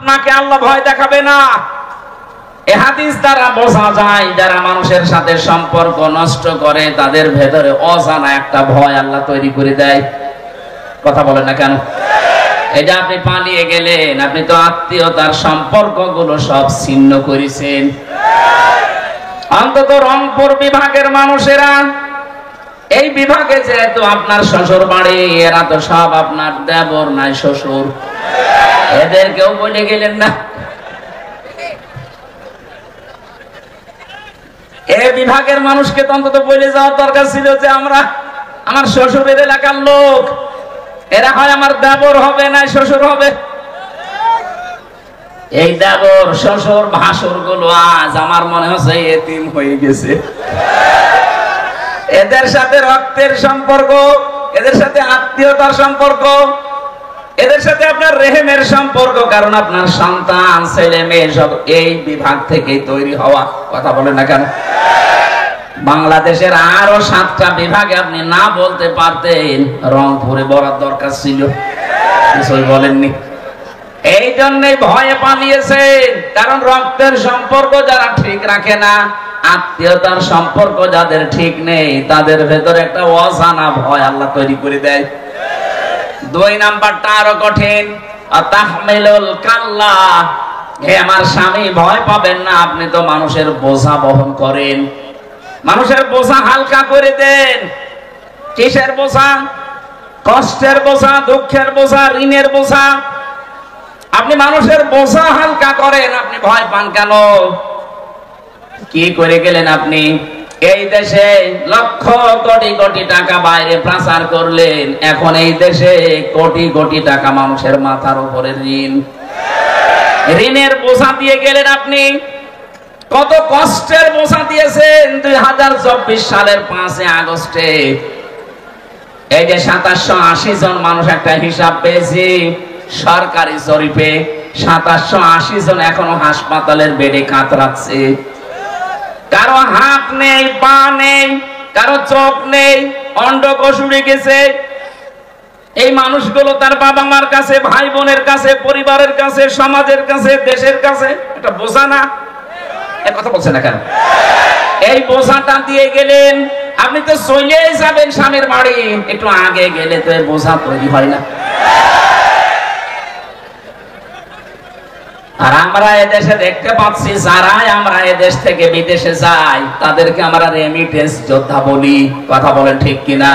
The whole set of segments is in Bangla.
আপনাকে আল্লাহ ভয় দেখাবে না। এই হাদিস দ্বারা বোঝা যায় যারা মানুষের সাথে সম্পর্ক নষ্ট করে তাদের ভেতরে অজানা একটা ভয় আল্লাহ তৈরি করে দেয়। কথা বলেন না কেন? এই যে আপনি পালিয়ে গেলেন, আপনি তো আত্মীয়তার সম্পর্কগুলো সব ছিন্ন করেছেন। অন্তত রংপুর বিভাগের মানুষেরা, এই বিভাগে যেহেতু আপনার শ্বশুর বাড়ি, এরা তো সব আপনার দেবর নাই শ্বশুর, এদেরকেও বলে গেলেন না? এই বিভাগের মানুষকে তো অন্তত বলে যাওয়ার দরকার ছিল যে আমার শ্বশুরের এলাকার লোক, এরা হয় আমার দেবর হবে না শ্বশুর হবে। এই দেবর শ্বশুর ভাসুর গুলো আজ আমার মনে হচ্ছে এতিম হয়ে গেছে। এদের সাথে রক্তের সম্পর্ক, এদের সাথে আত্মীয়তার সম্পর্ক, এদের সাথে আপনার রেহেমের সম্পর্ক, কারণ আপনার সন্তান ছেলে মেয়ে সব এই বিভাগ থেকে তৈরি হওয়া। কথা বলেন না কেন? বাংলাদেশের আরো 7টা বিভাগে আপনি না বলতে পারতেন, রংপুরে বলার দরকার ছিল, কিছুই বলেননি। এই জন্যই ভয়ে পালিয়েছেন, কারণ রক্তের সম্পর্ক যারা ঠিক রাখে না, আত্মীয়তার সম্পর্ক যাদের ঠিক নেই, তাদের ভেতরে একটা অজানা ভয় আল্লাহ তৈরি করে দেয়। 2 নাম্বারটা আরো কঠিন, তাহমিলুল কাল্লা। হে আমার স্বামী, ভয় পাবেন না, আপনি তো মানুষের বোঝা বহন করেন। মানুষের বোঝা হালকা করে দেন। কিসের বোঝা? কষ্টের বোঝা, দুঃখের বোঝা, ঋণের বোঝা। আপনি মানুষের বোঝা হালকা করেন, আপনি ভয় পান কেন? কি করে গেলেন আপনি? এই দেশে লক্ষ কোটি কোটি টাকা বাইরে পাচার করলেন, এখন এই দেশে কোটি কোটি টাকা মানুষের মাথার উপরে ঋণ। ঋণের বোঝা দিয়ে গেলেন আপনি। কত কষ্টের বোঝা দিয়েছেন। 2024 সালের 5 আগস্টে এই যে 2780 জন মানুষ, একটা হিসাব পেয়েছি সরকারি জরিপে, 2780 জন এখনো হাসপাতালের বেডে কাতরাচ্ছে। কারো হাত নেই, পা নেই, কারো চোখ নেই, অন্ডকোষ উড়ে গেছে। এই মানুষগুলো তার বাবা মার কাছে, ভাই বোনের কাছে, পরিবারের কাছে, সমাজের কাছে, দেশের কাছে একটা বোঝা না? এ কথা বলছেন না কেন? এই বোঝাটা দিয়ে গেলেন, আপনি তো চলেই যাবেন স্বামীর বাড়ি, একটু আগে গেলে তো এই বোঝা তৈরি হয় না। আর আমরা এদেশে দেখতে পাচ্ছি, যারাই আমরা এদেশ থেকে বিদেশে যাই তাদেরকে আমরা রেমিটেন্স যোদ্ধা বলি। কথা বলেন ঠিক কিনা?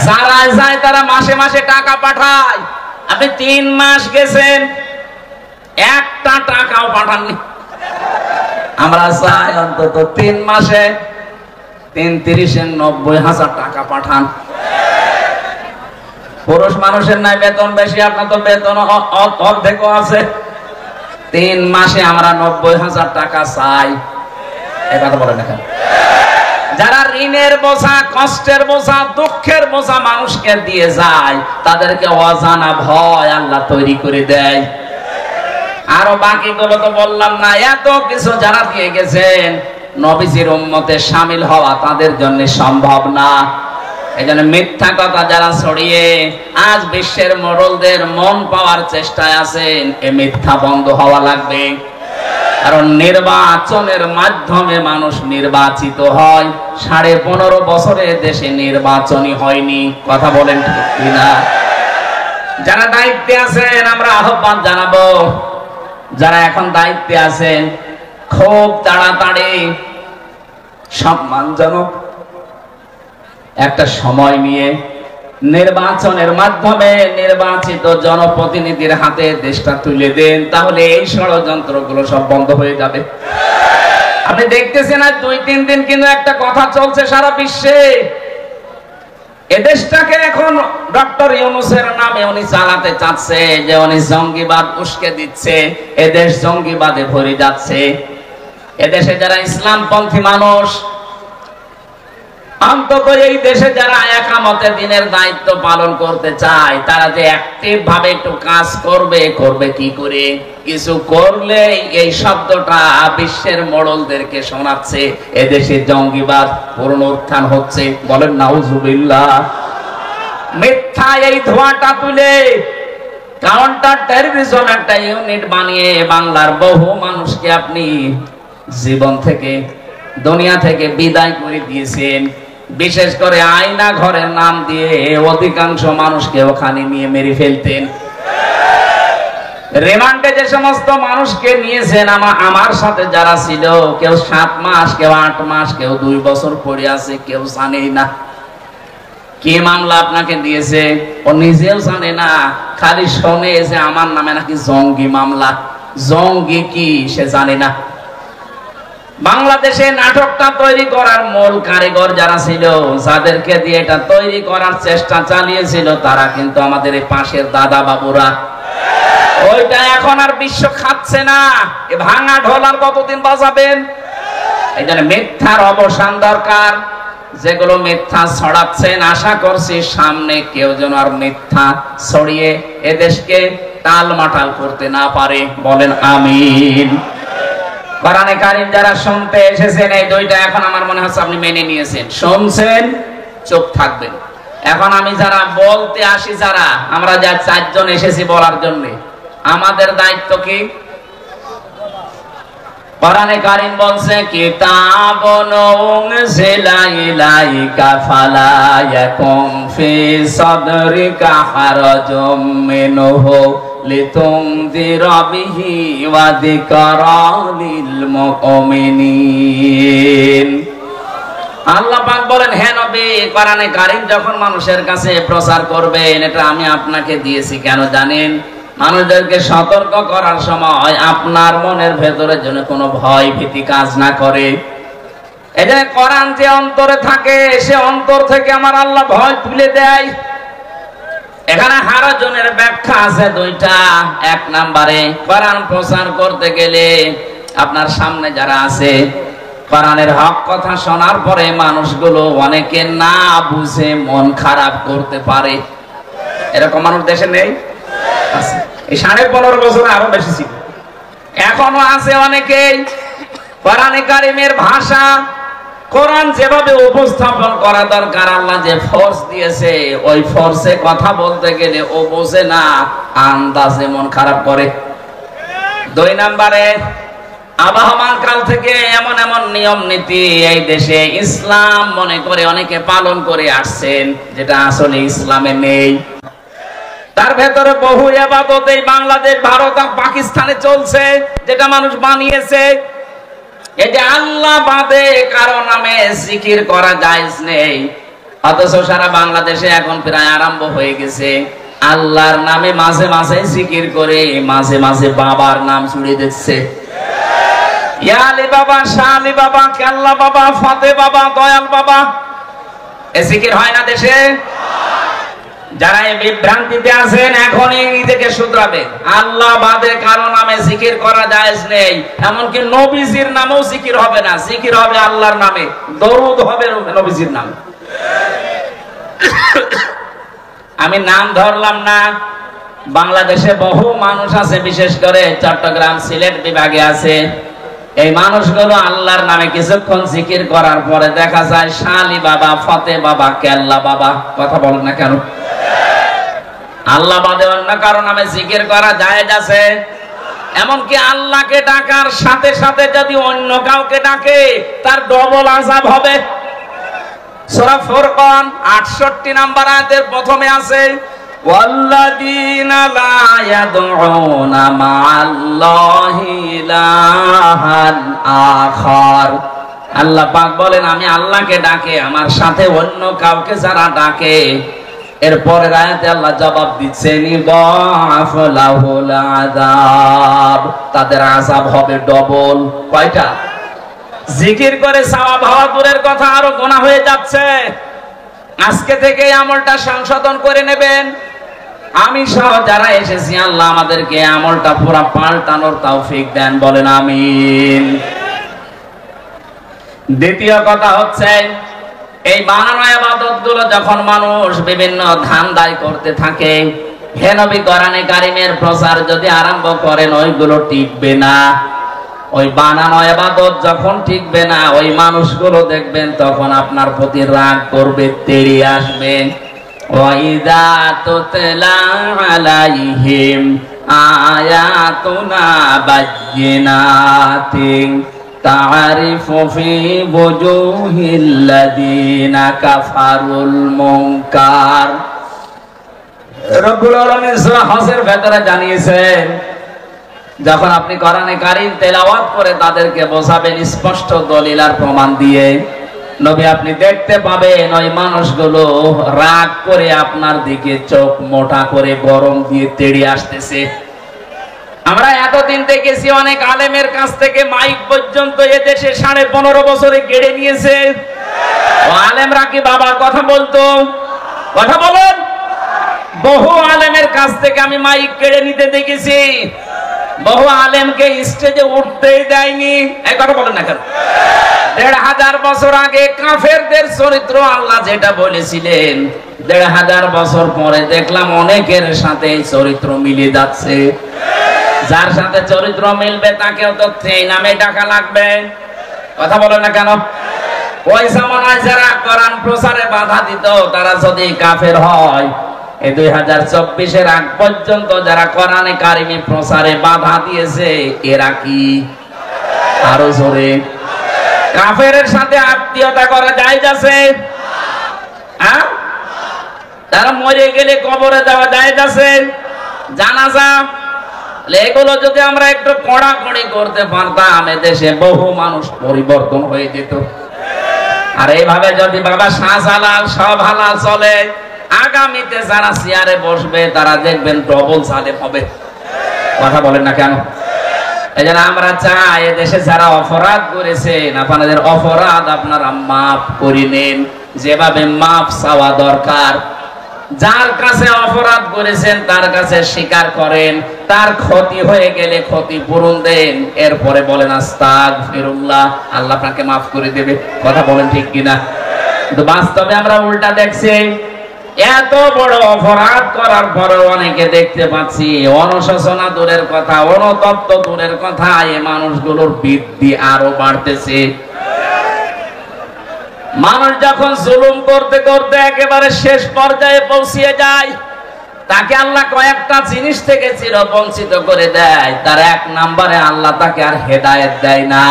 যারা যায় তারা মাসে মাসে টাকা পাঠায়। আপনি 3 মাস গেছেন, একটা টাকাও পাঠাননি। আমরা চাই অন্তত 3 মাসে 3-30-90,000 টাকা পাঠান। পুরুষ মানুষের নাই বেতন বেশি, আপনার তো বেতন অর্ধেকও আছে। 3 মাসে আমরা 90,000 টাকা চাই। এই কথা বলেন না। যারা ঋণের বোঝা, কষ্টের বোঝা, দুঃখের বোঝা মানুষকে দিয়ে যায়, তাদেরকে অজানা ভয় আল্লাহ তৈরি করে দেয়। আরো বাকিগুলো তো বললাম না, এত কিছু যারা দিয়ে গেছেন, নবীজির উম্মতে শামিল হওয়া তাদের জন্য সম্ভব না। এজন্য মিথ্যা কথা যারা ছড়িয়ে আজ বিশ্বের মোড়লদের মন পাওয়ার চেষ্টায় আছেন, এ মিথ্যা বন্ধ হওয়া লাগবে। কারণ নির্বাচনের মাধ্যমে মানুষ নির্বাচিত হয়। 15.5 বছরে দেশে নির্বাচনই হয়নি। কথা বলেন ঠিক কিনা? যারা দায়িত্বে আছেন আমরা আহ্বান জানাবো, যারা এখন দায়িত্বে আছেন খুব তাড়াতাড়ি সম্মানজনক একটা সময় নিয়ে নির্বাচনের মাধ্যমে নির্বাচিত জনপ্রতিনিধির হাতে দেশটা তুলে দেন, তাহলে এই ষড়যন্ত্রগুলো সব বন্ধ হয়ে যাবে। আপনি দেখতেছেন আর 2-3 দিন কিন্তু একটা কথা চলছে সারা বিশ্বে, এদেশটাকে এখন ডক্টর ইউনূসের নামে উনি চালাতে চাচ্ছে, যে উনি জঙ্গিবাদ উস্কে দিচ্ছে, এদেশ জঙ্গিবাদে ভরে যাচ্ছে। এদেশে যারা ইসলামপন্থী মানুষ, অন্তত এই দেশে যারা একামতে দিনের দায়িত্ব পালন করতে চায়, তারা যে অ্যাক্টিভ ভাবে একটু কাজ করবে কি করে? কিছু করলে এই শব্দটা বিশ্বের মোড়লদেরকে শোনাচ্ছে, এদেশে জঙ্গিবাদ পুনরুত্থান হচ্ছে। বলেন নাউজুবিল্লাহ। মিথ্যা এই ধোঁয়াটা তুলে কাউন্টার টেররিজম একটা ইউনিট বানিয়ে বাংলার বহু মানুষকে আপনি জীবন থেকে, দুনিয়া থেকে বিদায় করে দিয়েছেন। বিশেষ করে আয়না ঘরের নাম দিয়ে অধিকাংশ মানুষকে ওখানে নিয়ে মেরে ফেলতেন। রিমান্ডে যে সমস্ত মানুষকে নিয়েছেন, আমার সাথে যারা ছিল, কেউ 7 মাস, কেউ 8 মাস, কেউ 2 বছর পড়ে আছে, কেউ জানেই না কি মামলা আপনাকে দিয়েছে। ও নিজেও জানে না, খালি শোনে যে আমার নামে নাকি জঙ্গি মামলা। জঙ্গি কি সে জানে না। বাংলাদেশে নাটকটা তৈরি করার মূল কারিগর যারা ছিল, যাদেরকে দিয়ে এটা তৈরি করার চেষ্টা চালিয়েছিল, তারা কিন্তু আমাদের এই পাশের দাদা বাবুরা। ওইটা এখন আর বিশ্ব খাচ্ছে না। এ ভাঙা ঢোল আর কতদিন বাজাবেন? এই জন্য মিথ্যার অবসান দরকার। যেগুলো মিথ্যা ছড়াচ্ছেন, আশা করছি সামনে কেউ যেন আর মিথ্যা ছড়িয়ে এদেশকে টালমাটাল করতে না পারে। বলেন আমিন। কোরআনে কারীম যারা শুনতে এসেছেন, এই দুইটা এখন আমার মনে হচ্ছে আপনি মেনে নিয়েছেন। শুনছেন, চুপ থাকবেন। এখন আমি যারা বলতে আসি, যারা আমরা যা 4 জন এসেছি বলার জন্য, আমাদের দায়িত্ব কি? কোরআনে কারীম বলছে, কিতাবুন উনজিলা ইলাইকা ফালা ইয়াকুম ফি সাদরিকা হারাজুম মিনহু লিতুনযিরা বিহি ওয়া যিকরা লিল মুমিনিন। আল্লাহ পাক বলেন, হে নবী, কোরআনে কারীম যখন মানুষের কাছে প্রচার করবেন, এটা আমি আপনাকে দিয়েছি কেন জানেন? মানুষদেরকে সতর্ক করার সময় আপনার মনের ভেতরে যেন কোনো ভয় ভীতি কাজ না করে। এই যে কোরআন যে অন্তরে থাকে, সে অন্তর থেকে আমার আল্লাহ ভয় তুলে দেয়। এখানে হারাজনের ব্যাখ্যা আছে 2টা। 1 নম্বরে, কোরআন প্রচার করতে গেলে আপনার সামনে যারা আছে, কোরআনের হক কথা শোনার পরে মানুষগুলো অনেকে না বুঝে মন খারাপ করতে পারে। এরকম মানুষ দেশে নেই? আছে। এই 15.5 বছর আরো বেশি ছিল। এখনো আছে অনেকেই। কোরআনে কারীমের ভাষা, কোরআন যেভাবে উপস্থাপন করা দরকার, আল্লাহ যে ফোর্স দিয়েছে, ওই ফোর্সে কথা বলতে গেলে ও বোঝে না, আন্দাজে মন খারাপ করে। 2 নম্বরে, আবহমান কাল থেকে এমন এমন নিয়ম নীতি এই দেশে ইসলাম মনে করে অনেকে পালন করে আসছেন, যেটা আসলে ইসলামে নেই। তার ভেতরে বহু ইবাদত এই বাংলাদেশ, ভারত আর পাকিস্তানে চলছে, যেটা মানুষ বানিয়েছে। এই যে আল্লাহ বাদে কারো নামে জিকির করা জায়েজ নেই, অথচ সারা বাংলাদেশে এখন প্রায় আরম্ভ হয়ে গেছে। আল্লাহর নামে মাঝে মাঝে জিকির করে, মাঝে মাঝে বাবার নাম ছড়িয়ে দিচ্ছে। ইয়া আলী বাবা, শাহ আলী বাবা, কেল্লা বাবা, ফতে বাবা, দয়াল বাবা, এ জিকির হয় না দেশে? যারা এই বিভ্রান্তিতে আছেন, এখনই নিজেকে শুধরাবেন। আল্লাহ বাদে কারো নামে জিকির করা জায়েজ নেই। এমনকি নবীজির নামেও জিকির হবে না। জিকির হবে আল্লাহর নামে, দরুদ হবে নবীজির নামে। আমি নাম ধরলাম না। বাংলাদেশে বহু মানুষ আছে, বিশেষ করে চট্টগ্রাম, সিলেট বিভাগে আছে। এই মানুষগুলো আল্লাহর নামে কিছুক্ষণ জিকির করার পরে দেখা যায় শালি বাবা, ফতে বাবা, কেল্লা বাবা। কথা বলেন না কেন? আল্লাহ বাদে অন্য কারো নামে জিকির করা জায়েজ আছে। এমনকি আল্লাহকে ডাকার সাথে সাথে যদি অন্য কাউকে ডাকে, তার ডবল আযাব হবে। সূরা ফুরকান 68 নম্বর আয়াতের প্রথমে আছে, ওয়াল্লাযীনা লা ইয়াদউনা মা'আল্লাহি ইলাহান আখার। আল্লাহ পাক বলেন, আমি আল্লাহকে ডাকে, আমার সাথে অন্য কাউকে যারা ডাকে, এরপরের আয়াতে আল্লাহ জবাব দিচ্ছেন, ইদাফ লাহুল আযাব, তাদের আযাব হবে ডবল। কয়টা? জিকির করে সওয়াব হওয়া দূরের কথা, আরো গুনাহ হয়ে যাচ্ছে। আজকে থেকে আমলটা সংশোধন করে নেবেন। আমি সহ যারা এসেছি, আল্লাহ আমাদেরকে আমলটা পুরো পাল্টানোর তৌফিক দেন। বলেন আমিন। দ্বিতীয় কথা হচ্ছে, এই বানানো ইবাদতগুলো যখন মানুষ বিভিন্ন ধান্দায় করতে থাকে, হে নবী, কোরআনে কারীমের প্রচার যদি আরম্ভ করেন, ওইগুলো টিকবে না। ওই বানানো ইবাদত যখন টিকবে না, ওই মানুষগুলো দেখবেন তখন আপনার প্রতি রাগ করবে, তেড়ে আসবে। وَإِذَا تُتْلَى عَلَيْهِمْ آيَاتُنَا بَيِّنَاتٍ تَعْرِفُ فِي وُجُوهِ الَّذِينَ كَفَرُوا الْمُنكَرَ। রব্বুল আলামিন সূরা হজের ভেতরে জানিয়েছেন, যখন আপনি কোরআনে কারীম তেলাওয়াত করে তাদেরকে বোঝাবেন স্পষ্ট দলিল আর প্রমাণ দিয়ে, নবী আপনি দেখতে পাবেন ওই মানুষগুলো রাগ করে আপনার দিকে চোখ মোটা করে গরম দিয়ে তেড়ে আসতেছে। আমরা এতদিন দেখেছি অনেক আলেমের কাছ থেকে মাইক পর্যন্ত এদেশে 15.5 বছরে কেড়ে নিয়েছে। ও আলেমরা কি বাবার কথা বলতো? কথা বলেন। বহু আলেমের কাছ থেকে আমি মাইক কেড়ে নিতে দেখেছি। বহু আলেমকে স্টেজে উঠতেই দেয়নি। এই কথা বলেন না কেন? 1500 বছর আগে কাফেরদের চরিত্র আল্লাহ যেটা বলেছিলেন, 1500 বছর পরে দেখলাম অনেকের সাথে এই চরিত্র মিলে যাচ্ছে। যার সাথে চরিত্র মিলবে তাকেও তো সেই নামে ডাকা লাগবে। কথা বলেন না কেন? ওই জামানায় যারা কোরআন প্রচারে বাধা দিত, তারা যদি কাফের হয়, এই 2024-এর আগ পর্যন্ত যারা কোরআনে কারিমে প্রচারে বাধা দিয়েছে, এরা কি আরো জোরে? কাফেরের সাথে আত্মীয়তা করা যায় যাচ্ছে? হ্যাঁ, তারা মরে গেলে কবরে দেওয়া যায় যাচ্ছে? জানাজা, এগুলো যদি আমরা একটু কড়াকড়ি করতে পারতাম, এদেশে বহু মানুষ পরিবর্তন হয়ে যেত। আর এইভাবে যদি বাবা শাহজালাল সব হালাল চলে, আগামীতে যারা চেয়ারে বসবে তারা দেখবেন ডবল সালেম হবে। কথা বলেন না কেন? এই জন্য আমরা চাই এদেশে যারা অপরাধ করেছেন, আপনাদের অপরাধ আপনারা মাফ করে নেন, যেভাবে মাফ চাওয়া দরকার। যার কাছে অপরাধ করেছেন তার কাছে স্বীকার করেন, তার ক্ষতি হয়ে গেলে ক্ষতিপূরণ দেন, এরপরে বলেন আস্তাগফিরুল্লাহ, আল্লাহ আপনাকে মাফ করে দেবে। কথা বলেন ঠিক কিনা? কিন্তু বাস্তবে আমরা উল্টা দেখছি। এত বড় অপরাধ করার পরে অনেকে দেখতে পাচ্ছি অনুশোচনা দূরের কথা, অনুতপ্ত দূরের কথা, এই মানুষগুলোর বৃদ্ধি আরো বাড়তেছে। মানুষ যখন জুলুম করতে করতে একেবারে শেষ পর্যায়ে পৌঁছিয়ে যায়, তাকে আল্লাহ কয়েকটা জিনিস থেকে চিরবঞ্চিত করে দেয়। তার এক নম্বরে আল্লাহ তাকে আর হেদায়েত দেয় না।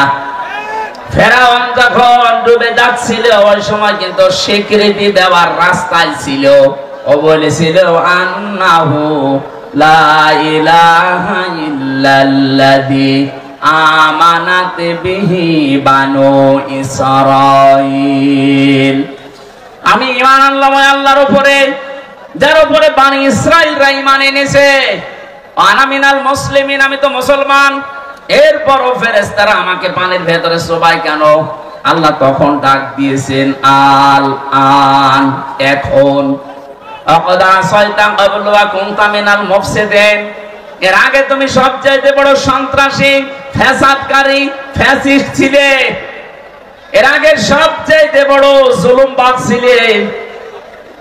ফেরাউন যখন ডুবে যাচ্ছিল, ওই সময় কিন্তু স্বীকৃতি দেওয়ার রাস্তায় ছিল। ও বলেছিল আন্নাহু লা ইলাহা ইল্লাল্লাযী আমানাত বিহি বানু ইসরাঈল। আমি ঈমান আনলাম ওই আল্লাহর উপরে, যার উপরে বানি ইসরাঈলরা ঈমান এনেছে। আনা মিনাল মুসলিমিন, আমি তো মুসলমান। এরপরও ফেরেশতারা আমাকে পানির ভেতরে চোবায় কেন? আল্লাহ তখন ডাক দিয়েছেন আল আন, এখন। আকাদা শয়তান ক্বাবলু ওয়া কুনতা মিনাল মুফসিদিন, এর আগে তুমি সবচাইতে বড় সন্ত্রাসী, ফ্যাসাদকারী, ফ্যাসিস্ট ছিলে। এর আগে সবচাইতে বড় জুলুমবাজ ছিলে।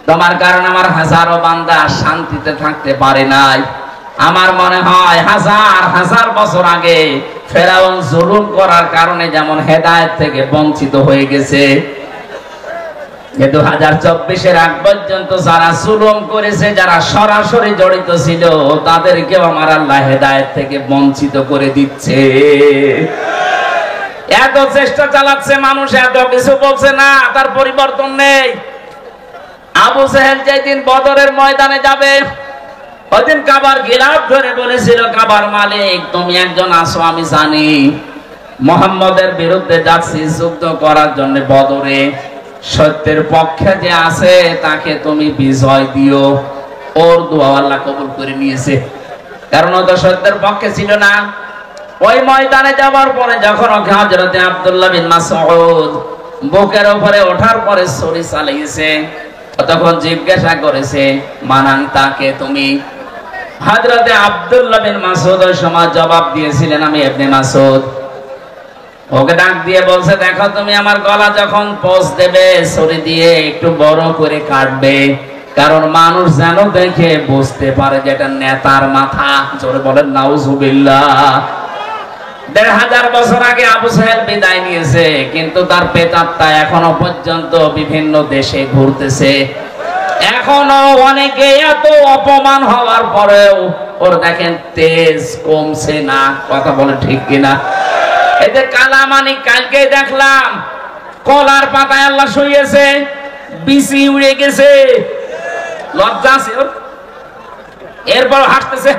তোমার কারণে আমার হাজারো বান্দা শান্তিতে থাকতে পারে নাই। আমার মনে হয় হাজার হাজার বছর আগে ফেরাউন জুলুম করার কারণে যেমন হেদায়েত থেকে বঞ্চিত হয়ে গেছে, 2024-এর আগ পর্যন্ত যারা জুলুম করেছে, যারা সরাসরি জড়িত ছিল, তাদেরকেও আমার আল্লাহ হেদায়েত থেকে বঞ্চিত করে দিচ্ছে। এত চেষ্টা চালাচ্ছে মানুষ, এত কিছু বলছে না, তার পরিবর্তন নেই। আবু জেহেল যেদিন বদরের ময়দানে যাবে, ওইদিন কাবার গিলাফ ধরে বলেছিল, কাবার মালিক তুমি একজন আসো, আমি জানি মুহাম্মদের বিরুদ্ধে যাচ্ছি যুদ্ধ করার জন্য বদরে, সত্যের পক্ষে যে আছে তাকে তুমি বিজয় দিও। ওর দোয়া আল্লাহ কবুল করে নিয়েছে, কারণ ও তো সত্যের পক্ষে ছিল না। ওই ময়দানে যাওয়ার পরে যখন ওকে হযরতে আব্দুল্লাহ বিন মাসউদ বুকের উপরে ওঠার পরে ছুরি চালিয়েছে, তখন জিজ্ঞাসা করেছে মানান তাকে তুমি? হযরতে আব্দুল্লাহ বিন মাসউদ ওই সময় জবাব দিয়েছিলেন আমি ইবনে মাসউদ। ওকে ডাক দিয়ে বলছে, দেখো তুমি আমার গলা যখন পোঁছ দেবে ছুরি দিয়ে একটু বড় করে কাটবে, কারণ মানুষ যেন দেখে বুঝতে পারে যে এটা নেতার মাথা। জোরে বলেন নাউজুবিল্লাহ। 1500 বছর আগে আবু জেহেল বিদায় নিয়েছে, কিন্তু তার প্রেতাত্মা এখনো পর্যন্ত বিভিন্ন দেশে ঘুরতেছে। এখনো অনেকে এত অপমান হওয়ার পরেও ওর দেখেন তেজ কমছে না। কথা বলে ঠিক কিনা? এতে কালামানিক কালকে দেখলাম কলার পাতায় আল্লাহ শুইয়েছে, বিসি উড়ে গেছে, লজ্জা আছে ওর, এরপর হাসতেছে।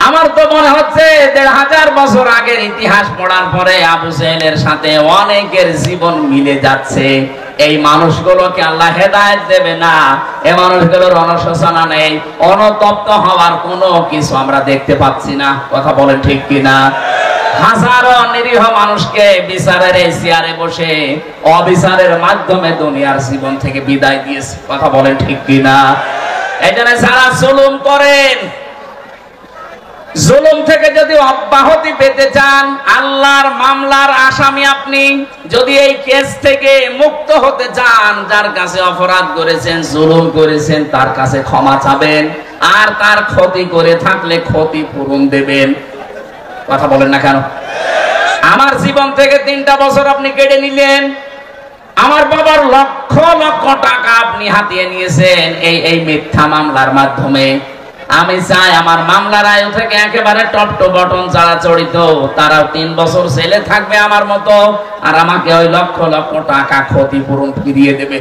আমার তো মনে হচ্ছে ১৫০০ বছর আগের ইতিহাস পড়ার পরে আবু জেহেলের সাথে অনেকের জীবন মিলে যাচ্ছে। এই মানুষগুলোকে আল্লাহ হেদায়েত দেবে না, এই মানুষগুলোর অনুশোচনা নেই, অনুতপ্ত হওয়ার কোনো কিছু আমরা দেখতে পাচ্ছি না। কথা বলেন ঠিক কিনা? হাজারো নিরীহ মানুষকে বিচারের এই চেয়ারে বসে অবিচারের মাধ্যমে দুনিয়ার জীবন থেকে বিদায় দিয়েছে। কথা বলেন ঠিক কিনা? এই জন্য যারা জুলুম করেন, জুলুম থেকে যদি অব্যাহতি পেতে চান, আল্লাহর মামলার আসামি আপনি, যদি এই কেস থেকে মুক্ত হতে চান, যার কাছে অপরাধ করেছেন, জুলুম করেছেন, তার কাছে ক্ষমা চাবেন, আর তার ক্ষতি করে থাকলে ক্ষতিপূরণ দেবেন। কথা বলেন না কেন? আমার জীবন থেকে ৩টা বছর আপনি কেড়ে নিলেন, আমার বাবার লক্ষ লক্ষ টাকা আপনি হাতিয়ে নিয়েছেন এই মিথ্যা মামলার মাধ্যমে। আমি চাই আমার মামলার আয়ু থেকে একেবারে টপ টু বটন যারা জড়িত তারাও ৩ বছর জেলে থাকবে আমার মতো, আর আমাকে ওই লক্ষ লক্ষ টাকা ক্ষতিপূরণ ফিরিয়ে দেবে।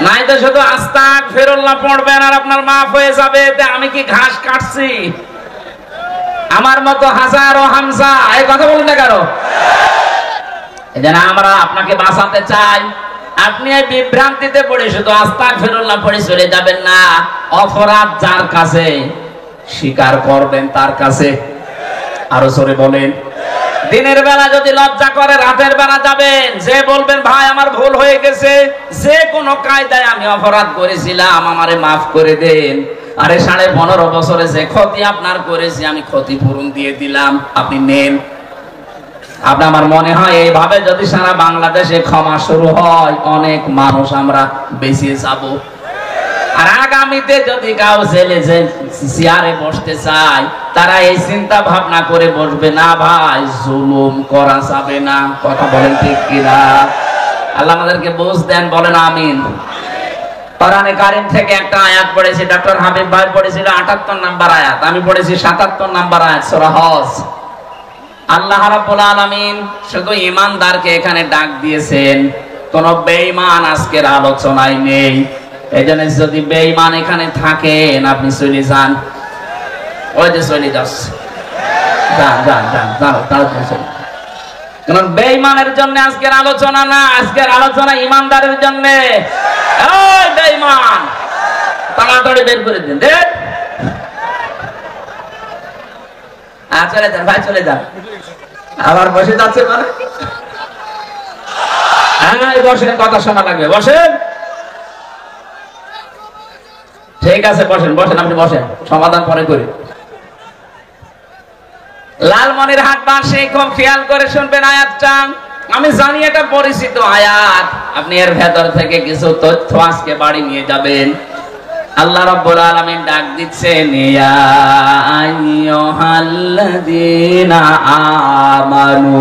নাই তো শুধু আস্তাগফিরুল্লাহ পড়বেন আর আপনার মাফ হয়ে যাবে। আমি কি ঘাস কাটছি? আমার মতো হাজারো হামজা এই কথা বলুন না কারো। এই জন্য আমরা আপনাকে বাঁচাতে চাই। আপনি এই বিভ্রান্তিতে পড়ে শুধু আস্তাগফিরুল্লাহ পড়ে চলে যাবেন না। অপরাধ যার কাছে স্বীকার করবেন তার কাছে। আরো জোরে বলেন। দিনের বেলা যদি লজ্জা করে রাতের বেলা যাবেন, যে বলবেন ভাই আমার ভুল হয়ে গেছে, যে কোনো কায়দায় আমি অপরাধ করেছিলাম, আমারে মাফ করে দেন। আরে 15.5 বছরে যে ক্ষতি আপনার করেছি আমি ক্ষতিপূরণ দিয়ে দিলাম, আপনি নেন। আপনি আমার মনে হয় এইভাবে যদি সারা বাংলাদেশে ক্ষমা শুরু হয়, অনেক মানুষ আমরা বেঁচে যাব। আর আগামীতে যদি কাউ জেলে চেয়ারে বসতে চায়, তারা এই চিন্তা ভাবনা করে বসবে না, ভাই জুলুম করা যাবে না। কথা বলেন ঠিক কিনা? আল্লাহ আমাদেরকে বুঝ দেন, বলেন আমিন। কোরআনে কারীম থেকে একটা আয়াত পড়েছি, ডক্টর হাবিব ভাই পড়েছিল ৭৮ নাম্বার আয়াত, আমি পড়েছি ৭৭ নাম্বার আয়াত, সূরা হজ। আল্লাহ রাব্বুল আলামিন শুধু ঈমানদারকে এখানে ডাক দিয়েছেন, কোন বেঈমান আজকের আলোচনায় নেই। এজন্য যদি বেঈমান এখানে থাকেন আপনি চলে যান, ওই যে চলে যাচ্ছে, যান যান যান তাড়াতাড়ি চলে। কারণ বেঈমানের জন্য আজকের আলোচনা না, আজকের আলোচনা ঈমানদারের জন্য। ওই বেঈমান তাড়াতাড়ি বের করে দিন। চলে যান ভাই, চলে যান। আবার বসে যাচ্ছে মানে বসেন, কথা শোনা লাগবে, বসেন। ঠিক আছে বসেন বসেন, আপনি বসেন, সমাধান পরে করি। লালমনিরহাট বাসী খুব খেয়াল করে শুনবেন আয়াতটা। আমি জানি এটা পরিচিত আয়াত, আপনি এর ভেতর থেকে কিছু তথ্য আজকে বাড়ি নিয়ে যাবেন। আল্লাহ রাব্বুল আলামিন ডাক দিচ্ছেন, ইয়া আইয়ুহাল্লাযীনা আমানু,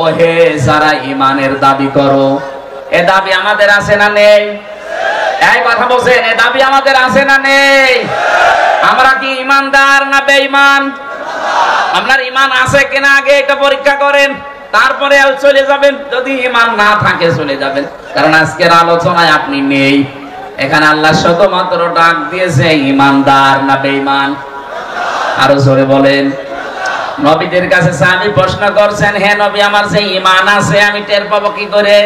ওহে যারা ঈমানের দাবি করো। এ দাবি আমাদের আছে না নেই? এই কথা বলছেন, এ দাবি আমাদের আছে না নেই? আমরা কি ঈমানদার না বেঈমান? আপনার ঈমান আছে কিনা আগে এটা পরীক্ষা করেন, তারপরে চলে যাবেন। যদি ঈমান না থাকে চলে যাবেন, কারণ আজকের আলোচনায় আপনি নেই। এখানে আল্লাহ শুধুমাত্র ডাক দিয়েছে ঈমানদার না বেঈমান। আরো জোরে বলেন। নবীদের কাছে সাহাবী প্রশ্ন করছেন, হে নবী আমার যে ঈমান আছে আমি টের পাবো কি করে?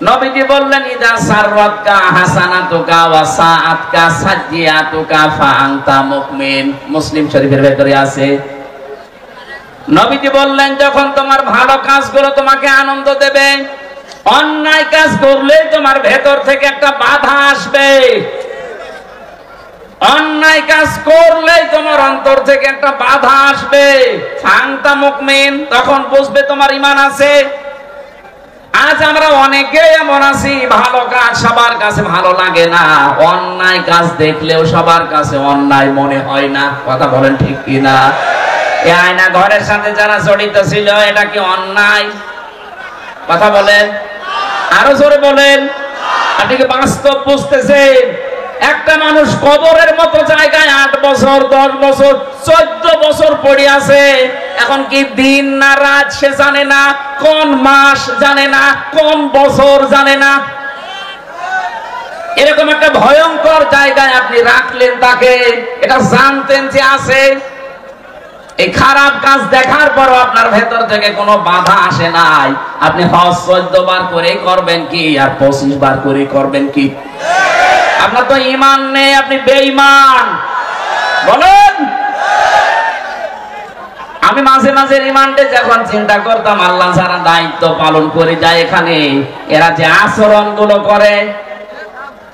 নবীজি বললেন, ইদা সাররাতকা হাসানাতুকা ওয়া সাআতকা সাজ্জিয়াতুকা ফা আনতা মুমিন। মুসলিম শরীফের ভেতরে আছে। নবীজি বললেন, যখন তোমার ভালো কাজগুলো তোমাকে আনন্দ দেবে, অন্যায় কাজ করলে তোমার ভেতর থেকে একটা বাধা আসবে। অন্যায় কাজ করলেই তোমার অন্তর থেকে একটা বাধা আসবে। ফাংতা মুমিন, তখন বুঝবে তোমার ঈমান আছে। আজ আমরা অনেকে এমন আছি, ভালো কাজ সবার কাছে ভালো লাগে না, অন্যায় কাজ দেখলেও সবার কাছে অন্যায় মনে হয় না। কথা বলেন ঠিক কিনা? এই আয়না ঘরের সাথে যারা জড়িত ছিল, এটা কি অন্যায়? কথা বলেন। আরো জোরে বলেন। আপনি কি বাস্তব বুঝতেছেন? একটা মানুষ কবরের মতো জায়গায় 8 বছর 10 বছর 14 বছর পড়ে আছে, এখন কি দিন না রাত সে জানে না, কোন মাস জানে না, কোন বছর জানে না। এরকম একটা ভয়ঙ্কর জায়গায় আপনি রাখলেন তাকে, এটা জানতেন যে আছে। এই খারাপ কাজ দেখার পরও আপনার ভেতর থেকে কোনো বাধা আসে নাই। আপনি হজ 14 বার করে করবেন কি আর 25 বার করে করবেন কি? আপনার তো ঈমান নেই, আপনি বেঈমান। বলেন। আমি মাঝে মাঝে রিমান্ডে যখন চিন্তা করতাম, আল্লাহ যারা দায়িত্ব পালন করে যায় এখানে, এরা যে আচরণ গুলো করে,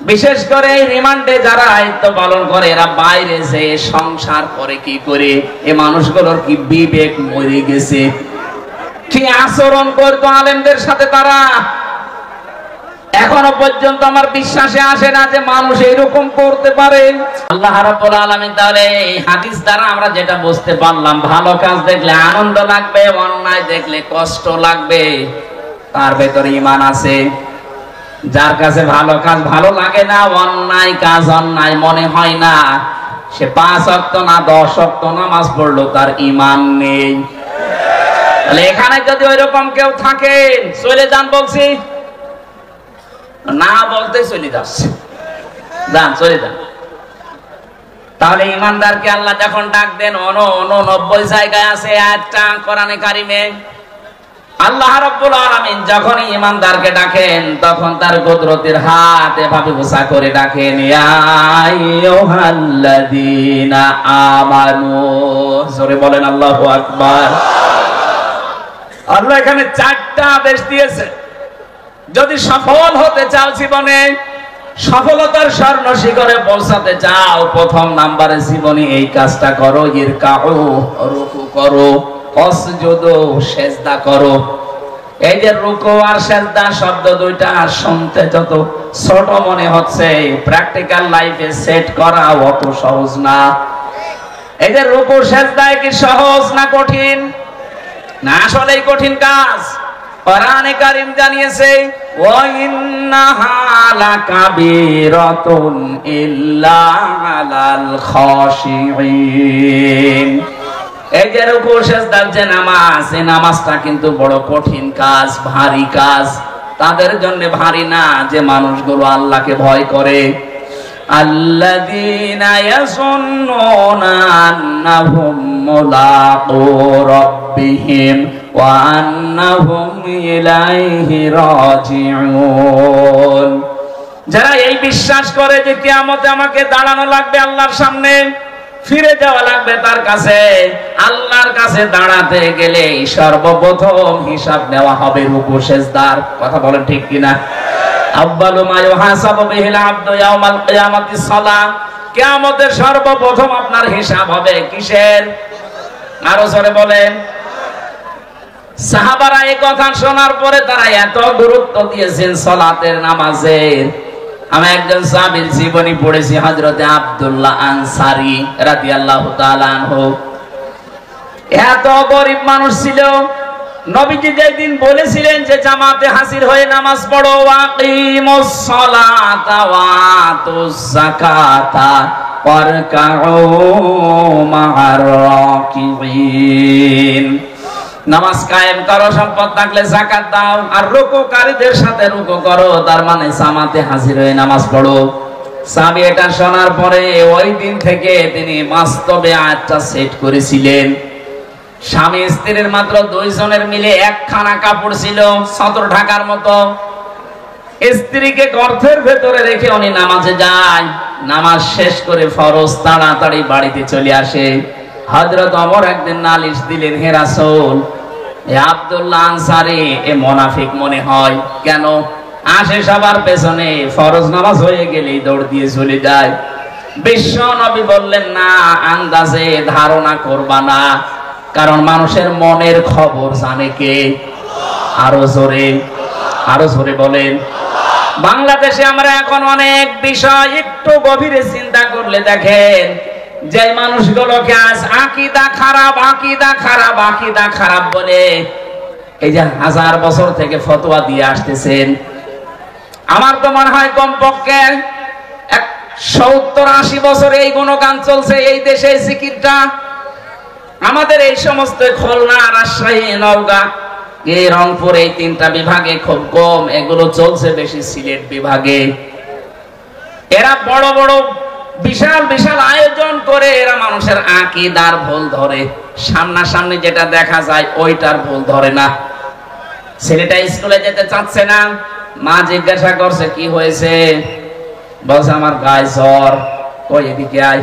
বিশেষ করে রিমান্ডে যারা দায়িত্ব পালন করে, এরা বাইরে যে সংসার করে কি করে, এই মানুষগুলোর কি বিবেক মরে গেছে? কি আচরণ করতো আলেমদের সাথে তারা? এখনো পর্যন্ত আমার বিশ্বাসে আসে না যে মানুষ এরকম করতে পারে। আল্লাহ রাব্বুল আলামিন তাহলে এই হাদিস দ্বারা আমরা যেটা বুঝতে পারলাম, ভালো কাজ দেখলে আনন্দ লাগবে, অন্যায় দেখলে কষ্ট লাগবে, তার ভেতরে ঈমান আছে। যার কাছে ভালো কাজ ভালো লাগে না, অন্যায় কাজ অন্যায় মনে হয় না, সে 5 ওয়াক্ত না 10 ওয়াক্ত নামাজ পড়লো, তার ঈমান নেই। তাহলে এখানে যদি ওইরকম কেউ থাকেন, চলে যান বলছি, না বলতে চলে যাচ্ছে, যান চলে যান। তাহলে ইমানদারকে আল্লাহ যখন ডাক দেন, 89 জায়গায় আছে আয়াতটা কোরআনে কারিমে। আল্লাহ রাব্বুল আলামিন যখন ইমানদারকে ডাকেন, তখন তার কুদরতের হাত এভাবে উঁচা করে ডাকেন, ইয়া আইয়ুহাল্লাযীনা আমানু। জোরে বলেন আল্লাহু আকবার। আল্লাহ এখানে 4টা আদেশ দিয়েছে। যদি সফল হতে চাও, জীবনে সফলতার স্বর্ণ শিখরে পৌঁছাতে চাও, প্রথম নাম্বারে জীবনে এই কাজটা করো, ইরকাউ, রুকু করো, অসজুদু, সিজদা করো। এই যে রুকু আর সিজদা শব্দ দুইটা শুনতে যত ছোট মনে হচ্ছে, প্র্যাকটিক্যাল লাইফে সেট করা অত সহজ না। এই যে রুকু সিজদা কি সহজ না কঠিন? না, আসলেই কঠিন কাজ। কোরআনে কারীম জানিয়েছে, ওয়া ইন্নাহা লাকাবীরাতুন ইল্লা আলাল খাশিঈন। এই যে রুকু সিজদার যে নামাজ, এই নামাজটা কিন্তু বড় কঠিন কাজ, ভারী কাজ। তাদের জন্য ভারী না যে মানুষগুলো আল্লাহকে ভয় করে। আল্লাযীনা ইয়াযুন্নুনা আন্নাহুম মুলাকু রাব্বিহিম ওয়া আন্নাহুম ইলাইহি রাজিউন। যারা এই বিশ্বাস করে যে কিয়ামতে আমাকে দাঁড়ানো লাগবে আল্লাহর সামনে, ফিরে যাওয়া লাগবে তার কাছে, আল্লাহর কাছে দাঁড়াতে গেলে সর্বপ্রথম হিসাব নেওয়া হবে রুকু সিজদার। কথা বলেন ঠিক কিনা? আউয়ালু মা ইউহাসাবু বিহিল আবদু ইয়াউমাল কিয়ামাতি সালাহ। কিয়ামতের সর্বপ্রথম আপনার হিসাব হবে কিসের? আরো জোরে বলেন। সাহাবারা এই কথা শোনার পরে তারা এত গুরুত্ব দিয়েছেন সালাতের, নামাজের। আমি একজন সাহাবীর জীবনী পড়েছি, হযরতে আব্দুল্লাহ আনসারী রাদিয়াল্লাহু তাআলা আনহু। এত গরিব মানুষ ছিল, নবীজি যেদিন বলেছিলেন যে জামাতে হাজির হয়ে নামাজ পড়ো, ওয়াকিমুস সালাতা ওয়া আতুজ যাকাতা ওয়ারকাউ মা'আর রাকিবিন। নামাজ কায়েম করো, সম্পদ থাকলে যাকাত দাও, আর রুকুকারীদের সাথে রুকু করো, তার মানে জামাতে হাজির হয়ে নামাজ পড়ো। সাহাবী এটা শোনার পরে ওই দিন থেকে তিনি বাস্তবে আয়াতটা সেট করেছিলেন। স্বামী স্ত্রীর মাত্র 2 জনের মিলে একখানা কাপড় ছিল, সতর ঢাকার মতো। স্ত্রীকে গর্তের ভেতরে রেখে উনি নামাজে যায়, নামাজ শেষ করে ফরজ তাড়াতাড়ি বাড়িতে চলে আসে। হযরত ওমর একদিন নালিশ দিলেন, হে রাসূল, এ আব্দুল্লাহ আনসারী এ মুনাফিক মনে হয়, কেন আসে সবার পেছনে, ফরজ নামাজ হয়ে গেলেই দৌড় দিয়ে চলে যায়। বিশ্ব নবী বললেন, না, আন্দাজে ধারণা করবা না, কারণ মানুষের মনের খবর জানে কে? আরো জোরে, আরো জোরে বলেন। বাংলাদেশে আমরা এখন অনেক বিষয় একটু গভীরে চিন্তা করলে দেখেন, যে মানুষগুলোকে আজ আকীদা খারাপ, আকীদা খারাপ, আকীদা খারাপ বলে এই যে 1000 বছর থেকে ফতোয়া দিয়ে আসতেছেন, আমার তো মনে হয় কমপক্ষে 70-80 বছর এই গুণগান চলছে এই দেশে। জিকিরটা আমাদের এই সমস্ত খুলনা, রাজশাহী, নওগাঁ, এই রংপুর, এই 3টা বিভাগে খুব কম, এগুলো চলছে বেশি সিলেট বিভাগে। এরা বড় বড় বিশাল বিশাল আয়োজন করে এরা মানুষের আকীদার ভুল ধরে, সামনাসামনি যেটা দেখা যায় ওইটার ভুল ধরে না। ছেলেটা স্কুলে যেতে চাচ্ছে না, মা জিজ্ঞাসা করছে কি হয়েছে, বলছে আমার গায়ে জ্বর। কই এদিকে আয়,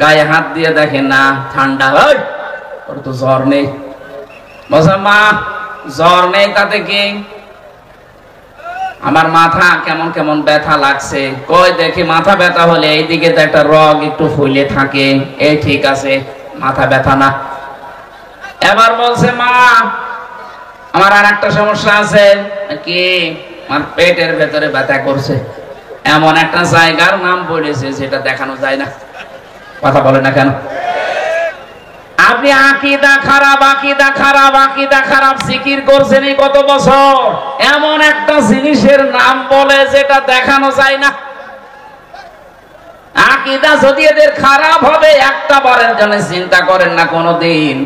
গায়ে হাত দিয়ে দেখে না ঠান্ডা। ওর তো জ্বর নেই। বলছে মা জ্বর নেই তাতে কি, আমার মাথা কেমন কেমন ব্যথা লাগছে। কই দেখি, মাথা ব্যথা হলে এইদিকে তো একটা রগ একটু ফুলে থাকে, এই ঠিক আছে, মাথা ব্যথা না। এবার বলছে মা আমার আর একটা সমস্যা আছে। কি? আমার পেটের ভেতরে ব্যথা করছে। এমন একটা জায়গার নাম পড়েছে যেটা দেখানো যায় না। কথা বলে না কেন? আপনি আকীদা খারাপ, আকীদা খারাপ, আকীদা খারাপ জিকির করছেন এই কত বছর, এমন একটা জিনিসের নাম বলে যেটা দেখানো যায় না। আকীদা যদি এদের খারাপ হবে একটা বারের জন্য চিন্তা করেন না কোনদিন।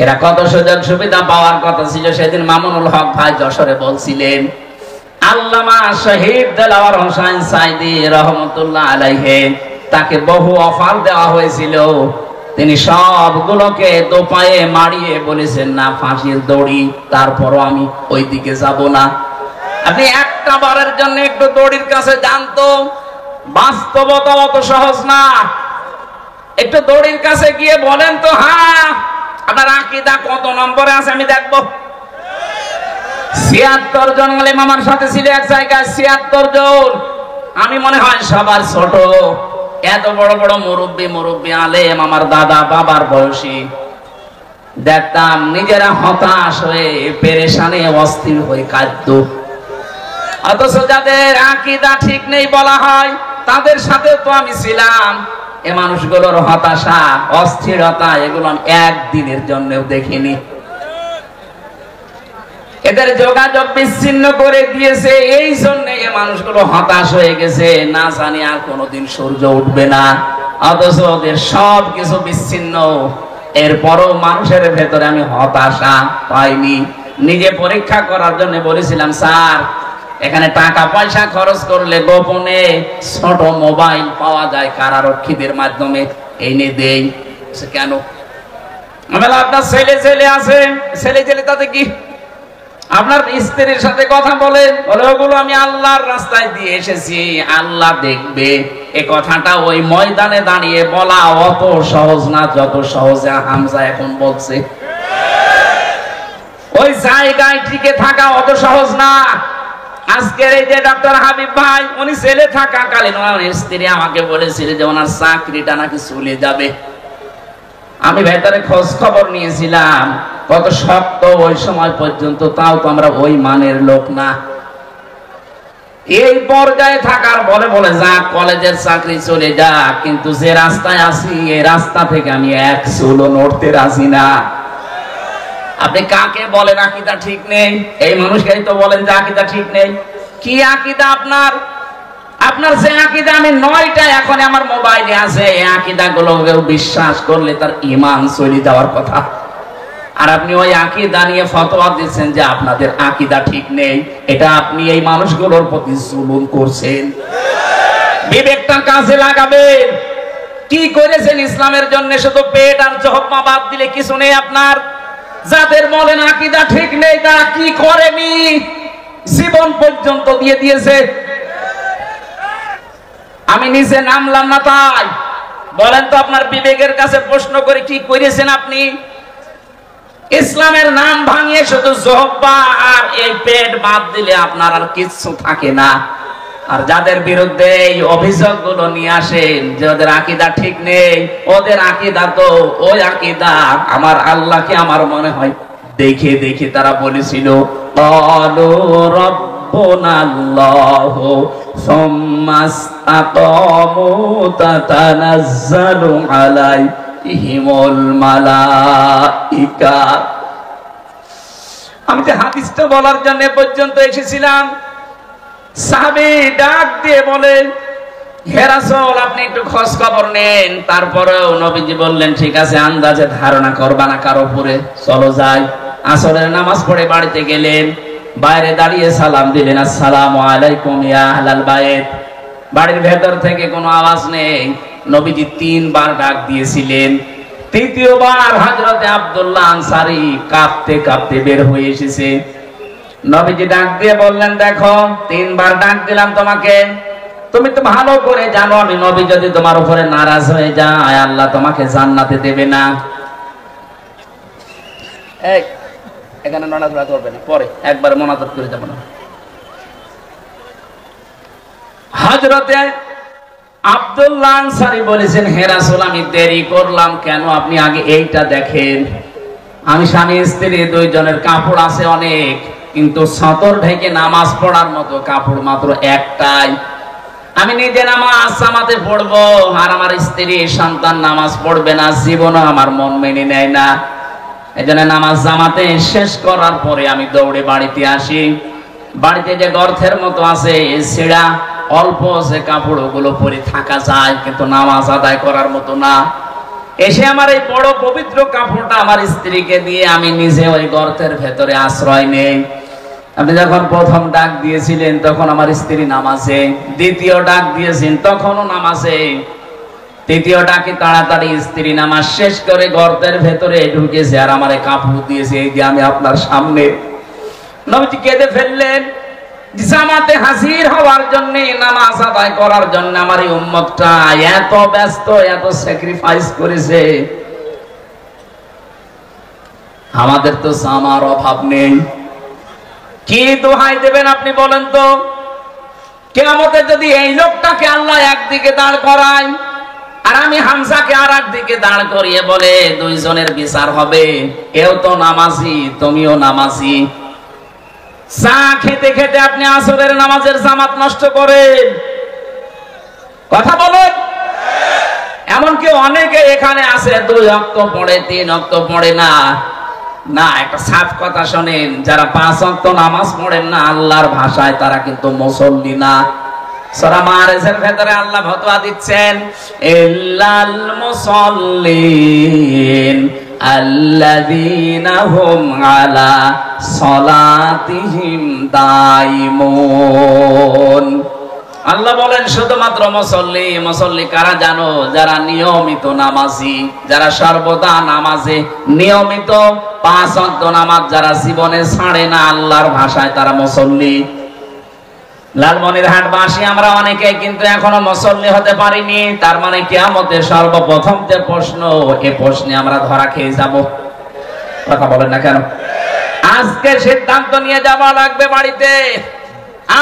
এরা কত সুযোগ সুবিধা পাওয়ার কথা ছিল। সেদিন মামুনুল হক ভাই যশোরে বলছিলেন, আল্লামা শহীদ দেলাওয়ার হোসেন সাইদি রহমতুল্লাহ আলাইহি তাকে বহু অফার দেওয়া হয়েছিল, তিনি সবগুলোকে দোপায়ে মারিয়ে বলেছেন না ফাঁসির দড়ি, তারপরও আমি ওই দিকে যাব না। আপনি একটা বারের জন্য একটু দড়ির কাছে জানতো, বাস্তবতা অত সহজ না। একটু দড়ির কাছে গিয়ে বলেন তো, হ্যাঁ আপনার আকীদা কত নম্বরে আছে আমি দেখবো। ৭৬ জন আলেম আমার সাথে ছিল এক জায়গায়, ৭৬ জন। আমি মনে হয় সবার ছোট। এত বড় বড় মুরব্বী আলেম আমার দাদা বাবার বয়সী। দেখতাম নিজেরা হতাশ হয়ে পেরেশানে অস্থির হয়ে কাঁদতো। অথচ যাদের আকীদা ঠিক নেই বলা হয় তাদের সাথে তো আমি ছিলাম। এ মানুষগুলোর হতাশা, অস্থিরতা এগুলো আমি একদিনের জন্যও দেখিনি। এদের যোগাযোগ বিচ্ছিন্ন করে দিয়েছে, এই জন্য এই মানুষগুলো হতাশ হয়ে গেছে, না জানি আর কোনোদিন সূর্য উঠবে না। অথচ ওদের সব কিছু বিচ্ছিন্ন, এরপরও মানুষের ভেতরে আমি হতাশা পাইনি। নিজে পরীক্ষা করার জন্য বলেছিলাম, স্যার এখানে টাকা পয়সা খরচ করলে গোপনে ছোট মোবাইল পাওয়া যায় কারারক্ষীদের মাধ্যমে, এই নিয়ে দেই। কেন? আপনার ছেলে আছে, ছেলে তাতে কি? আপনার স্ত্রীর সাথে কথা বলে ওগুলো আমি আল্লাহর রাস্তায় দিয়ে এসেছি, আল্লাহ দেখবে। এ কথাটা ওই ময়দানে দাঁড়িয়ে বলা অত সহজ না যত সহজে হামজা এখন বলছে। ওই জায়গায় টিকে থাকা অত সহজ না। আজকের এই যে ডক্টর হাবিব ভাই, উনি ছেলে থাকাকালীন ওনার স্ত্রী আমাকে বলেছিল যে ওনার চাকরিটা নাকি চলে যাবে। আমি ভেতরে খোঁজ খবর নিয়েছিলাম কত শক্ত ওই সময় পর্যন্ত, তাও তো আমরা ওই মানের লোক না। এই পর্যায়ে থাকার বলে বলে যা কলেজের চাকরি চলে যা, কিন্তু যে রাস্তায় আছি এই রাস্তা থেকে আমি এক চুলও নড়তে রাজি না। আপনি কাকে বলেন আকীদা ঠিক নেই? এই মানুষকেই তো বলেন যে আকীদা ঠিক নেই। কি আকীদা আপনার? আপনার যে আকীদা আমি 9টা এখন আমার মোবাইলে আছে, এই আকীদা গুলো বিশ্বাস করলে তার ঈমান চলে যাওয়ার কথা। আর আপনি ওই আকীদা নিয়ে ফতোয়া দিচ্ছেন যে আপনাদের আকীদা ঠিক নেই। এটা আপনি এই মানুষগুলোর প্রতি জুলুম করছেন। বিবেকটা কাজে লাগাবেন। কি করেছেন ইসলামের জন্য? শুধু পেট আর জহম্মা বাদ দিলে কিছু নেই আপনার। যাদের বলেন আকীদা ঠিক নেই তারা কি করেনি? জীবন পর্যন্ত দিয়ে দিয়েছে। আমি নিচে নামলাম না তাই বলেন তো, আপনার বিবেকের কাছে প্রশ্ন করে কি করেছেন আপনি? ইসলামের নাম ভাঙিয়ে শুধু জহব্বা আর এই পেট বাদ দিলে আপনার আর কিচ্ছু থাকে না। আর যাদের বিরুদ্ধে এই অভিযোগগুলো নিয়ে আসেন যে ওদের আকীদা ঠিক নেই, ওদের আকীদা তো ওই আকীদা আমার আল্লাহকে আমার মনে হয় দেখে দেখে তারা বলেছিল ক্বালু রাব্বুনাল্লাহু সুম্মা ইসতাকামু তাতানাজ্জালু আলাইহিমুল মালাইকা। আমি যে হাদিসটা বলার জন্য পর্যন্ত এসেছিলাম, সাহাবী ডাক দিয়ে বলে, হে রাসূল আপনি একটু খোঁজ খবর নেন। তারপরেও নবীজি বললেন, ঠিক আছে, আন্দাজে ধারণা করবা না কারো উপরে, চলো যাই। আসরের নামাজ পড়ে বাড়িতে গেলেন, বাইরে দাঁড়িয়ে সালাম দিলেন, আসসালামু আলাইকুম ইয়া আহলাল বাইত। বাড়ির ভেতর থেকে কোনো আওয়াজ নেই। নবীজি 3 বার ডাক দিয়েছিলেন। তৃতীয়বার হযরতে আব্দুল্লাহ আনসারী কাঁপতে কাঁপতে বের হয়ে এসেছে। নবীজি ডাক দিয়ে বললেন, দেখো 3 বার ডাক দিলাম তোমাকে, তুমি তো ভালো করে জানো আমি নবী যদি তোমার উপরে নারাজ হয়ে যায় আল্লাহ তোমাকে জান্নাতে দেবে না। এই এখানে নড়াচড়া করবে না, পরে একবার মোনাজাত করে যাব না। হযরতে আব্দুল্লাহ আনসারী বলেছেন, হে রাসূল আমি দেরি করলাম কেন, আপনি আগে এইটা দেখেন। আমি স্বামী স্ত্রী 2 জনের কাপড় আছে অনেক, কিন্তু সতর ঢেকে নামাজ পড়ার মতো কাপড় মাত্র একটাই। আমি নিজে নামাজ জামাতে পড়বো, আর আমার স্ত্রী সন্তান নামাজ পড়বে না, জীবনও আমার মন মেনে নেয় না। এজন্য নামাজ জামাতে শেষ করার পরে আমি দৌড়ে বাড়িতে আসি। বাড়িতে যে গর্তের মতো আছে ছেঁড়া অল্প যে কাপড় ওগুলো পরে থাকা যায়, কিন্তু নামাজ আদায় করার মতো না। এসে আমার এই বড় পবিত্র কাপড়টা আমার স্ত্রীকে দিয়ে আমি নিজে ওই গর্তের ভেতরে আশ্রয় নেই। আপনি যখন প্রথম ডাক দিয়েছিলেন তখন আমার স্ত্রী নামাজে, দ্বিতীয় ডাক দিয়েছেন তখনও নামাজে, তৃতীয় ডাকে তাড়াতাড়ি স্ত্রী নামাজ শেষ করে গর্তের ভেতরে ঢুকেছে আর আমারে কাপড় দিয়েছে, এই যে আমি আপনার সামনে। নবীজি কেঁদে ফেললেন, জামাতে হাজির হওয়ার জন্য, নামাজ আদায় করার জন্য আমার এই উম্মতটা এত ব্যস্ত, এত স্যাক্রিফাইস করেছে। আমাদের তো জামার অভাব নেই। কি দোহাই দেবেন আপনি বলেন তো? কিয়ামতে যদি এই লোকটাকে আল্লাহ একদিকে দাঁড় করায় আর আমি হামজাকে আর একদিকে দাঁড় করিয়ে বলে 2 জনের বিচার হবে, এও তো নামাজি তুমিও নামাজি, চা খেতে খেতে আপনি আসরের নামাজের জামাত নষ্ট করেন, কথা বলেন। এমনকি অনেকে এখানে আছে 2 ওয়াক্ত পড়ে 3 ওয়াক্ত পড়ে না। না, একটা সাফ কথা শোনেন, যারা 5 ওয়াক্ত নামাজ পড়েন না আল্লাহর ভাষায় তারা কিন্তু মুসল্লি না। সূরা মাআরিজের ভেতরে আল্লাহ ফতোয়া দিচ্ছেন, ইল্লাল মুসাল্লিন আল্লাযীনা হুম আলা সালাতিহিম দাইমুন। আল্লাহ বলেন শুধুমাত্র মুসল্লি। মুসল্লি কারা জানো? যারা নিয়মিত নামাজি, যারা সর্বদা নামাজে নিয়মিত 5 ওয়াক্ত নামাজ যারা জীবনে ছাড়ে না, আল্লাহর ভাষায় তারা মুসল্লি। লালমনিরহাট বাসী আমরা অনেকে কিন্তু এখনো মুসল্লি হতে পারিনি। তার মানে কিয়ামতের সর্বপ্রথম যে প্রশ্ন, এই প্রশ্নে আমরা ধরা খেয়ে যাব। কথা বলেন না কেন? আজকে সিদ্ধান্ত নিয়ে যাওয়া লাগবে বাড়িতে,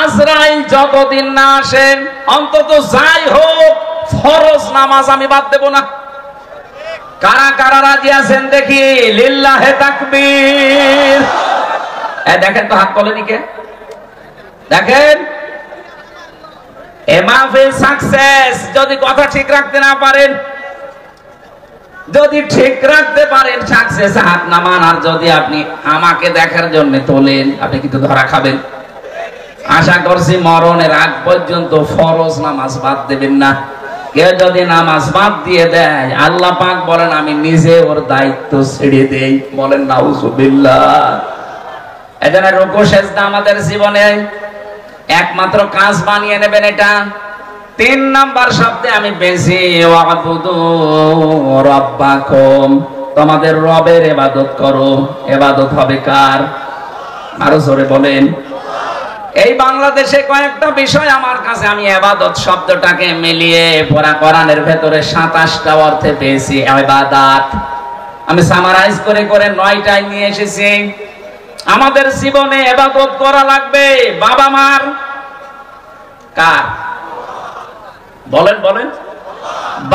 আজরাইল যতদিন না আসেন অন্তত যাই হোক ফরজ নামাজ আমি বাদ দেব না। কারা কারা রাজি আছেন দেখি? লিল্লাহে তাকবীর। দেখেন তো হাত তোলেনি কে? দেখেন, এ মাহফিল সাকসেস যদি কথা ঠিক রাখতে না পারেন, যদি ঠিক রাখতে পারেন সাকসেস হাত নামান। আর যদি আপনি আমাকে দেখার জন্য তোলেন আপনি কিন্তু ধরা খাবেন। আশা করছি মরণের আগ পর্যন্ত ফরজ নামাজ বাদ দেবেন না। কেউ যদি নামাজ বাদ দিয়ে দেয় আল্লাহ পাক বলেন আমি নিজে ওর দায়িত্ব ছেড়ে দেই। বলেন নাউজুবিল্লাহ। এজন্য রুকু সেজদা আমাদের জীবনে একমাত্র কাজ বানিয়ে নেবেন এটা। 3 নাম্বার শব্দে আমি বেশি, ওয়াবুদু রাব্বাকুম, তোমাদের রবের ইবাদত করো। ইবাদত হবে কার? আরো জোরে বলেন। এই বাংলাদেশে কয়েকটা বিষয় আমার কাছে, আমি ইবাদত শব্দটাকে মিলিয়ে পড়া কোরআনের ভেতরে 27টা অর্থে পেয়েছি ইবাদত। আমি সামারাইজ করে করে 9টায় নিয়ে এসেছি। আমাদের জীবনে ইবাদত করা লাগবে। বাবা মার কার? বলেন বলেন।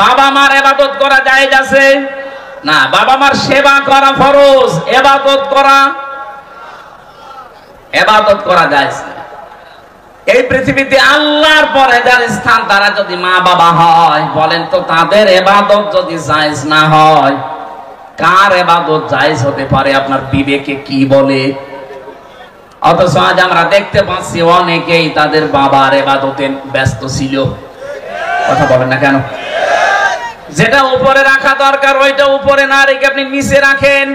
বাবা মার ইবাদত করা জায়েজ আছে না? বাবা মার সেবা করা ফরজ, ইবাদত করা জায়েজ। এই পৃথিবীতে আল্লাহর পরে যার স্থান তারা যদি মা বাবা হয়, বলেন তো তাদের ইবাদত যদি জায়েজ না হয় কার ইবাদত জায়েজ হতে পারে? আপনার বিবেকে কি বলে? অথচ আজ আমরা দেখতে পাচ্ছি অনেকেই তাদের বাবার ইবাদতে ব্যস্ত ছিল। কথা বলেন না কেন? যেটা উপরে রাখা দরকার ওইটা উপরে না রেখে আপনি নিচে রাখেন।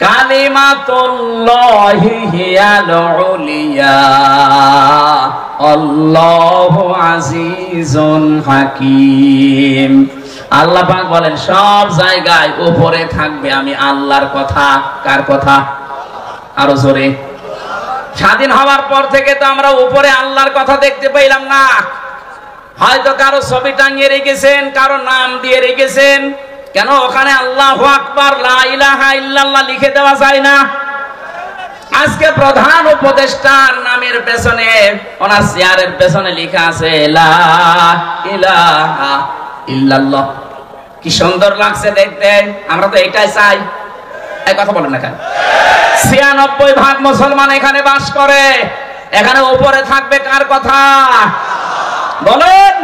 কালিমাতুল্লাহি হিয়াল উলিয়া আল্লাহু আজিজুন হাকীম। আল্লাহ পাক বলেন সব জায়গায় উপরে থাকবে আমি আল্লাহর কথা। কার কথা? আরো জোরে। স্বাধীন হওয়ার পর থেকে তো আমরা উপরে আল্লাহর কথা দেখতে পাইলাম না। হয়তো কারো ছবি টাঙিয়ে রেখেছেন, কারো নাম দিয়ে রেখেছেন। কেন ওখানে আল্লাহু আকবার লা ইলাহা ইল্লাল্লাহ লিখে দেওয়া যায় না? আজকে প্রধান উপদেষ্টার নামের পেছনে, ওনার চেয়ারের পেছনে লেখা আছে লা ইলাহা ইল্লাল্লাহ। কি সুন্দর লাগছে দেখতে। আমরা তো এটাই চাই। এই কথা বলেন না কেন? ৯৬% মুসলমান এখানে বাস করে। এখানে উপরে থাকবে কার কথা বলেন?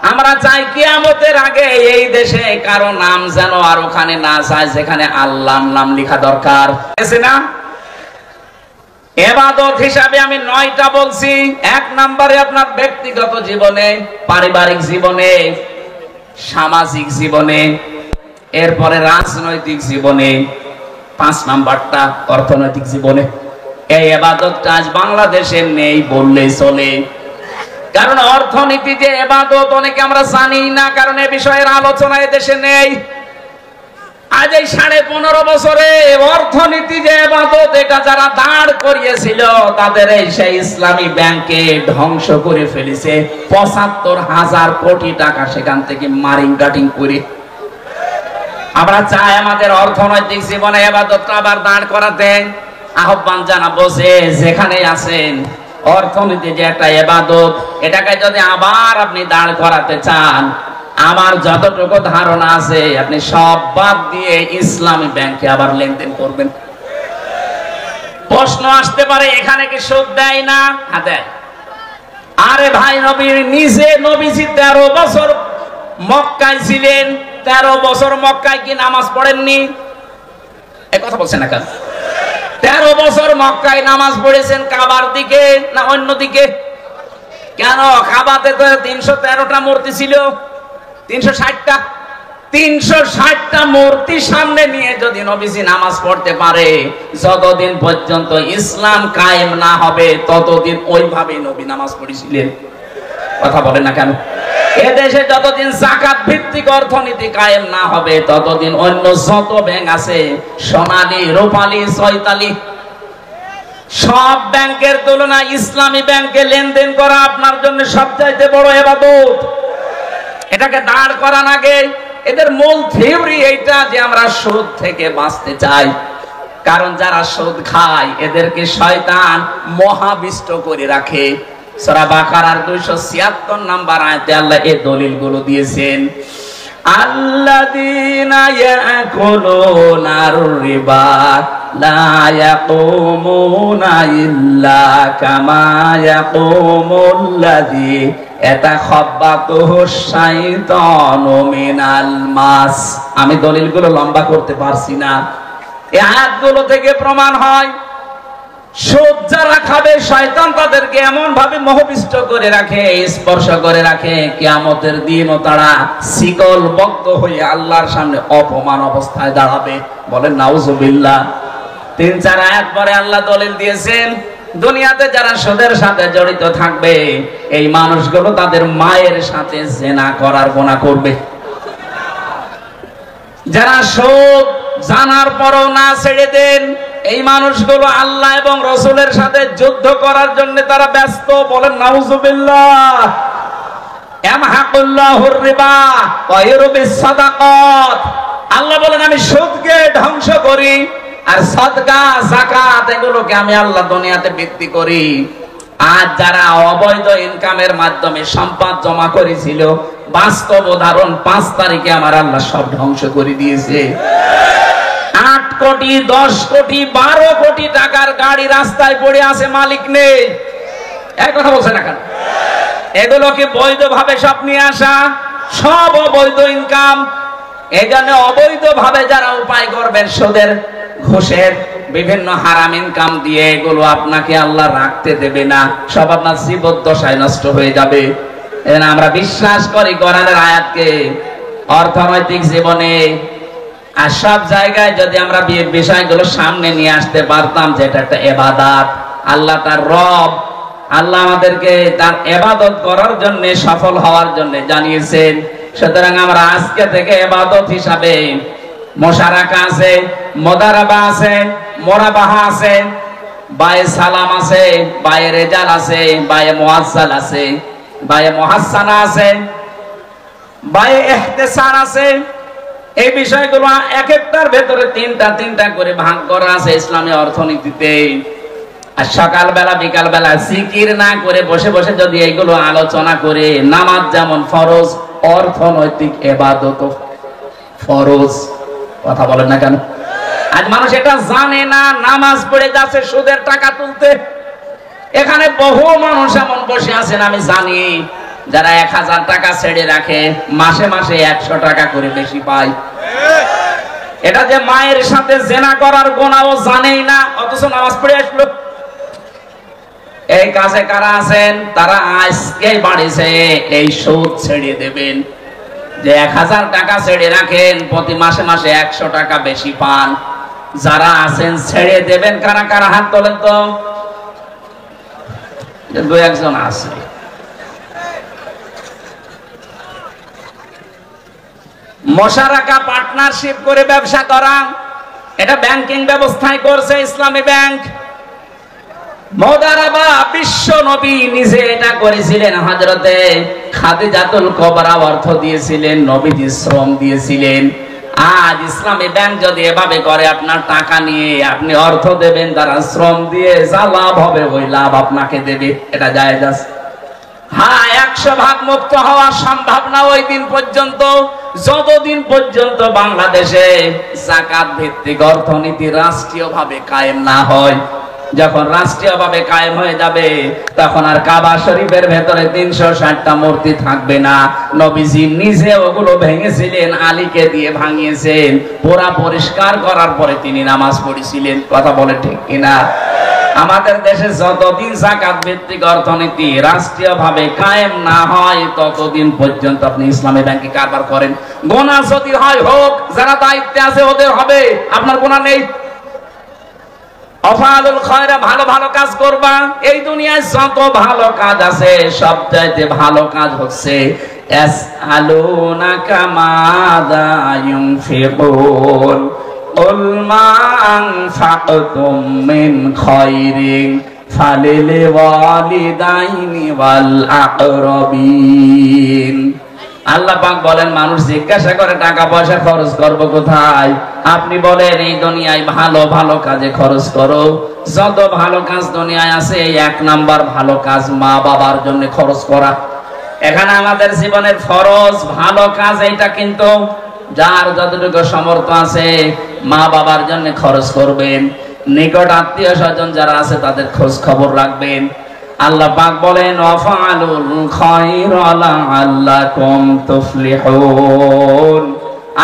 আমরা চাই কিয়ামতের আগে এই দেশে কারো নাম যেন আর ওখানে না যায় যেখানে আল্লাহর নাম লেখা দরকার। আছে না? ইবাদত হিসাবে আমি ৯টা বলছি। ১ নম্বরে আপনার ব্যক্তিগত জীবনে, পারিবারিক জীবনে, সামাজিক জীবনে, এরপরে রাজনৈতিক জীবনে, ৫ নাম্বারটা অর্থনৈতিক জীবনে। এই ইবাদতটা আজ বাংলাদেশে নেই বললেই চলে। কারণ অর্থনীতি যে ইবাদত অনেকে আমরা জানি না, কারণ এই বিষয়ের আলোচনা দেশে নেই। আজ এই ১৫.৫ বছরে অর্থনীতি যে ইবাদত এটা যারা দাঁড় করিয়েছিল তাদের এই সেই ইসলামী ব্যাংকে ধ্বংস করে ফেলেছে। ৭৫,০০০ কোটি টাকা সেখান থেকে মারিং কাটিং করে। আমরা চাই আমাদের অর্থনৈতিক জীবনে ইবাদতটা আবার দাঁড় করাতে। আহ্বান জানাবো যে যেখানে আছেন, অর্থনীতি যে একটা ইবাদত, এটাকে যদি আবার আপনি দাঁড় করাতে চান, আমার যতটুকু ধারণা আছে আপনি সব বাদ দিয়ে ইসলামী ব্যাংকে আবার লেনদেন করবেন। প্রশ্ন আসতে পারে এখানে কি সুদ দেয় না? হ্যাঁ দেয়। আরে ভাই, নবীর নিজে নবীজি ১৩ বছর মক্কায় ছিলেন। ১৩ বছর মক্কায় কি নামাজ পড়েননি? এই কথা বলছেন না কেন? ১৩ বছর মক্কায় নামাজ পড়েছেন কাবার দিকে না অন্য দিকে? কেন? কাবাতে তো ৩১৩টা মূর্তি ছিল। ৩৬০টা ৩৬০টা মূর্তি সামনে নিয়ে যদি নবীজি নামাজ পড়তে পারে, যতদিন পর্যন্ত ইসলাম কায়েম না হবে ততদিন ওইভাবেই নবী নামাজ পড়েছিলেন। কথা বলেন না কেন? এদেশে যতদিন যাকাত ভিত্তিক অর্থনীতি কায়েম না হবে ততদিন অন্য যত ব্যাংক আছে, সোনালী, রূপালী, চৈতালি, সব ব্যাংকের তুলনায় ইসলামী ব্যাংকে লেনদেন করা আপনার জন্য সবচাইতে বড় ইবাদত। এটাকে দাঁড় করান আগে। এদের মূল থিওরি এইটা যে আমরা সুদ থেকে বাঁচতে চাই। কারণ যারা সুদ খায় এদেরকে শয়তান মহাবিষ্ট করে রাখে। সূরা বাকারার ২৭৬ নাম্বার আয়াতে আল্লাহ এই দলিলগুলো দিয়েছেন। আল্লাযীনা ইয়াকুলুনার রিবা লা ইয়াকুমুনা ইল্লা কামা ইয়াকুমুল্লাযী ইয়াতাখাব্বাতুহুশ শাইতানু মিনাল মাস। আমি দলিলগুলো লম্বা করতে পারছি না। এই আয়াতগুলো থেকে প্রমাণ হয় সুদ যারা খাবে শয়তান তাদেরকে এমন ভাবে মোহবিষ্ট করে রাখে, স্পর্শ করে রাখে, কিয়ামতের দিনও তারা শিকলবদ্ধ হয়ে আল্লাহর সামনে অপমান অবস্থায় দাঁড়াবে। বলেন নাউজুবিল্লাহ। ৩-৪ আয়াত পরে আল্লাহ দলিল দিয়েছেন দুনিয়াতে যারা সুদের সাথে জড়িত থাকবে এই মানুষগুলো তাদের মায়ের সাথে জিনা করার গুনাহ করবে। যারা সুদ জানার পরও না ছেড়ে দেন এই মানুষগুলো আল্লাহ এবং রাসূলের সাথে যুদ্ধ করার জন্য তারা ব্যস্ত। বলেন নাউজুবিল্লাহ। ইয়ামহাকুল্লাহুর রিবা ওয়া ইউরবিস সাদাকাত। আল্লাহ বলেন আমি সুদকে ধ্বংস করি আর সাদকা যাকাত এগুলোকে আমি আল্লাহ দুনিয়াতে বৃদ্ধি করি। আজ যারা অবৈধ ইনকামের মাধ্যমে সম্পদ জমা করেছিল, বাস্তব উদাহরণ ৫ তারিখে আমার আল্লাহ সব ধ্বংস করে দিয়েছে। ৮ কোটি, ১০ কোটি, ১২ কোটি টাকার গাড়ি রাস্তায় পড়ে আছে, মালিক নেই। এক কথা বলছে না কেন? এগুলোকে বৈধভাবে সব নিয়ে আসা, সব অবৈধ ইনকাম। এই জন্য অবৈধভাবে যারা উপায় করবেন সুদের, ঘুষের, বিভিন্ন হারাম ইনকাম দিয়ে এগুলো আপনাকে আল্লাহ রাখতে দেবে না, সব আপনার জীবদ্দশায় নষ্ট হয়ে যাবে। এজন্য আমরা বিশ্বাস করি কোরআনের আয়াতকে অর্থনৈতিক জীবনে আর সব জায়গায় যদি আমরা বিষয়গুলো সামনে নিয়ে আসতে পারতাম, যেটা একটা ইবাদত, আল্লাহ তার রব, আল্লাহ আমাদেরকে তার ইবাদত করার জন্য সফল হওয়ার জন্য জানিয়েছেন। সুতরাং আমরা আজকে থেকে ইবাদত হিসাবে মুশারাকা আছে, মুদারাবা আছে, মুরাবাহা আছে, বায়ে সালাম আছে, বায়ে রেজাল আছে, বায়ে মুআজ্জাল আছে, বায়ে মুহাসসানা আছে, বায়ে ইহতিসার আছে। এই বিষয়গুলো এক একটার ভেতরে তিনটা করে ভাগ করা আছে ইসলামী অর্থনীতিতে। আর সকালবেলা বিকালবেলা জিকির না করে বসে বসে যদি এইগুলো আলোচনা করে, নামাজ যেমন ফরজ, অর্থনৈতিক ইবাদত ফরজ। কথা বলেন না কেন? আজ মানুষ এটা জানে না, নামাজ পড়ে যাচ্ছে সুদের টাকা তুলতে। এখানে বহু মানুষ এমন বসে আছেন আমি জানি, যারা 1000 টাকা ছেড়ে রাখে, মাসে মাসে 100 টাকা করে বেশি পায়। এটা যে মায়ের সাথে জেনা করার গুনাহও জানেই না, অথচ নামাজ পড়ে আসলো। এই কাজে কারা আছেন? তারা আজকেই বাড়িছে এই সুদ ছেড়ে দেবেন। যে 1000 টাকা ছেড়ে রাখেন, প্রতি মাসে মাসে 100 টাকা বেশি পান। যারা আছেন ছেড়ে দেবেন কারা কারা? হাত তোলেন তো। 2-1 আছে। মুশারাকা পার্টনারশিপ করে ব্যবসা করা, এটা ব্যাংকিং ব্যবস্থায় করছে ইসলামী ব্যাংক। মুদারাবা বিশ্ব নবী নিজে এটা করেছিলেন, হযরতে খাদিজাতুল কুবরা অর্থ দিয়েছিলেন, নবীজি শ্রম দিয়েছিলেন। আজ ইসলামী ব্যাংক যদি এভাবে করে, আপনার টাকা নিয়ে আপনি অর্থ দেবেন, তারা শ্রম দিয়ে যা লাভ হবে ওই লাভ আপনাকে দেবে, এটা জায়েজ আছে। হ্যাঁ, 100% মুক্ত হওয়া সম্ভব না ওই দিন পর্যন্ত, যতদিন পর্যন্ত বাংলাদেশে যাকাত ভিত্তিক অর্থনীতি রাষ্ট্রীয়ভাবে কায়েম না হয়। যখন রাষ্ট্রীয়ভাবে কায়েম হয়ে যাবে, তখন আর কাবা শরীফের ভেতরে 360টা মূর্তি থাকবে না। নবীজি নিজে ওগুলো ভেঙেছিলেন, আলীকে দিয়ে ভাঙিয়েছেন। পুরা পরিষ্কার করার পরে তিনি নামাজ পড়েছিলেন। কথা বলে ঠিক কিনা? আমাদের দেশে যতদিন যাকাত ভিত্তিক অর্থনীতি রাষ্ট্রীয়ভাবে কায়েম না হয়, ততদিন পর্যন্ত আপনি ইসলামী ব্যাংকে কারবার করেন। গুনাহ যদি হয় হোক, যারা দায়িত্বে আছে ওদের হবে, আপনার গুনাহ নেই। আফআলুল খায়রা, ভালো ভালো কাজ করবা। এই দুনিয়ায় যত ভালো কাজ আছে, সবচাইতে ভালো কাজ হচ্ছে ইয়াসআলুনাকা মাযা ইউনফিকুন কুল মা আনফাকতুম মিন খায়রিন ফালিল ওয়ালিদাইনি ওয়াল আকরাবিন। আল্লাহ পাক বলেন, মানুষ জিজ্ঞাসা করে টাকা পয়সা খরচ করব কোথায়? আপনি বলেন এই দুনিয়ায় ভালো ভালো কাজে খরচ করো। যত ভালো কাজ দুনিয়ায় আছে, এই 1 নাম্বার ভালো কাজ মা বাবার জন্য খরচ করা। এখানে আমাদের জীবনের ফরজ ভালো কাজ এইটা, কিন্তু যার যতটুকু সামর্থ্য আছে মা বাবার জন্য খরচ করবেন। নিকট আত্মীয় স্বজন যারা আছে তাদের খোঁজ খবর রাখবেন। আল্লাহ পাক বলেন, ওয়াফআলুল খায়রা লাআল্লাকুম তুফলিহুন।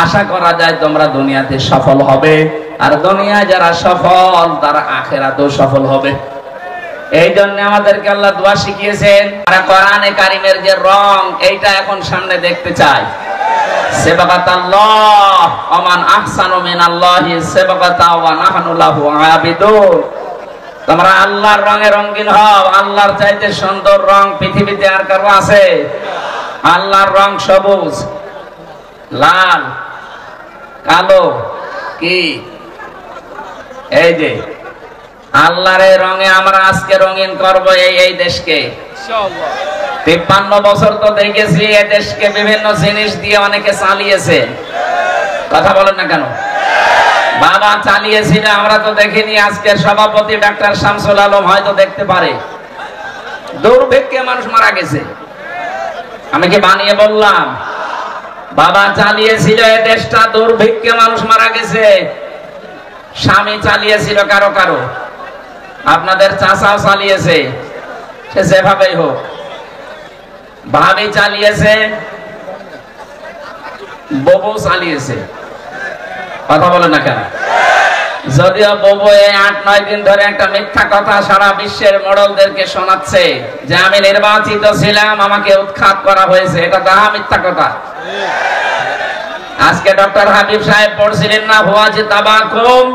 আশা করা যায় তোমরা দুনিয়াতে সফল হবে, আর দুনিয়ায় যারা সফল তারা আখিরাতেও সফল হবে। এই জন্য আমাদেরকে আল্লাহ দোয়া শিখিয়েছেন। আর কোরআনে কারিমের যে রং, এইটা এখন সামনে দেখতে চাই। সিবগাতাল্লাহ ওয়া মান আহসানু মিনাল্লাহি সিবগাতা ওয়া নাহনু লাহু আবিদুন। তোমরা আল্লাহর রঙে রঙিন হও। আল্লাহর চাইতে সুন্দর রং পৃথিবীতে আর কারো আছে? আল্লাহর রং সবুজ, লাল, কালো, কি এই যে আল্লাহর এই রঙে আমরা আজকে রঙিন করব এই দেশকে ইনশাআল্লাহ। 53 বছর তো দেখেছি এই দেশকে বিভিন্ন জিনিস দিয়ে অনেকে চালিয়েছে। কথা বলেন না কেন? বাবা চালিয়েছিল, আমরা তো দেখিনি। আজকের সভাপতি ডাক্তার শামসুল আলম হয়তো দেখতে পারে। দুর্ভিক্ষে মানুষ মারা গেছে, আমি কি বানিয়ে বললাম? বাবা চালিয়েছিল এই দেশটা, দুর্ভিক্ষে মানুষ মারা গেছে। স্বামী চালিয়েছিল কারো কারো, আপনাদের চাচাও চালিয়েছে, সে যেভাবেই হোক। ভাবি চালিয়েছে, বউ চালিয়েছে। কথা বলে না কেন? যদিও বাবু এই ৮-৯ দিন ধরে একটা মিথ্যা কথা সারা বিশ্বের মডেলদেরকে শোনাচ্ছে যে আমি নির্বাচিত ছিলাম, আমাকে উৎখাত করা হয়েছে। এটা দাহা মিথ্যা কথা। আজকে ডক্টর হাবিব সাহেব পড়ছিলেন না হুয়াজি তাবাকুম,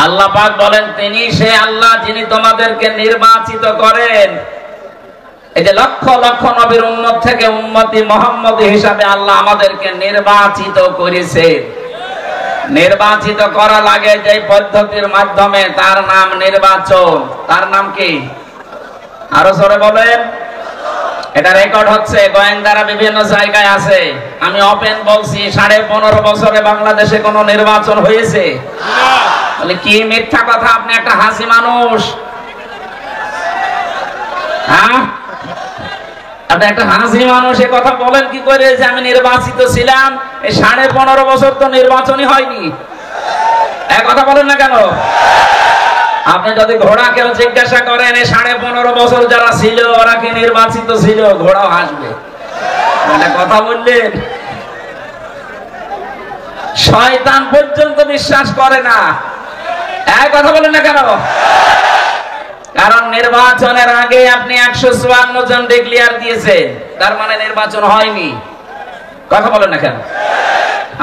আল্লাহ পাক বলেন তিনি সে আল্লাহ যিনি তোমাদেরকে নির্বাচিত করেন। এই যে লক্ষ লক্ষ নবীর উম্মত থেকে উম্মতি মুহাম্মদী হিসাবে আল্লাহ আমাদেরকে নির্বাচিত করেছেন। নির্বাচিত করা লাগে যে পদ্ধতির মাধ্যমে, তার নাম নির্বাচন। তার নাম কি? আরো জোরে বলেন। এটা রেকর্ড হচ্ছে, গোয়েন্দারা বিভিন্ন জায়গায় আছে। আমি ওপেন বলছি 15.5 বছরে বাংলাদেশে কোন নির্বাচন হয়েছে? বলে কি মিথ্যা কথা, আপনি একটা হাসি মানুষ। হ্যাঁ, আপনি একটা হাসি মানুষ, এ কথা বলেন কি করে যে আমি নির্বাচিত ছিলাম? এই 15.5 বছর তো নির্বাচনই হয়নি। এক কথা বলেন না কেন? আপনি যদি ঘোড়াকেও জিজ্ঞাসা করেন এই 15.5 বছর যারা ছিল ওরা কি নির্বাচিত ছিল, ঘোড়াও হাসবে। কথা বললেন, শয়তান পর্যন্ত বিশ্বাস করে না। এক কথা বলেন না কেন? কারণ নির্বাচনের আগে আপনি 154 জন ডিক্লেয়ার দিয়েছেন, তার মানে নির্বাচন হয়নি। কথা বলেন না কেন?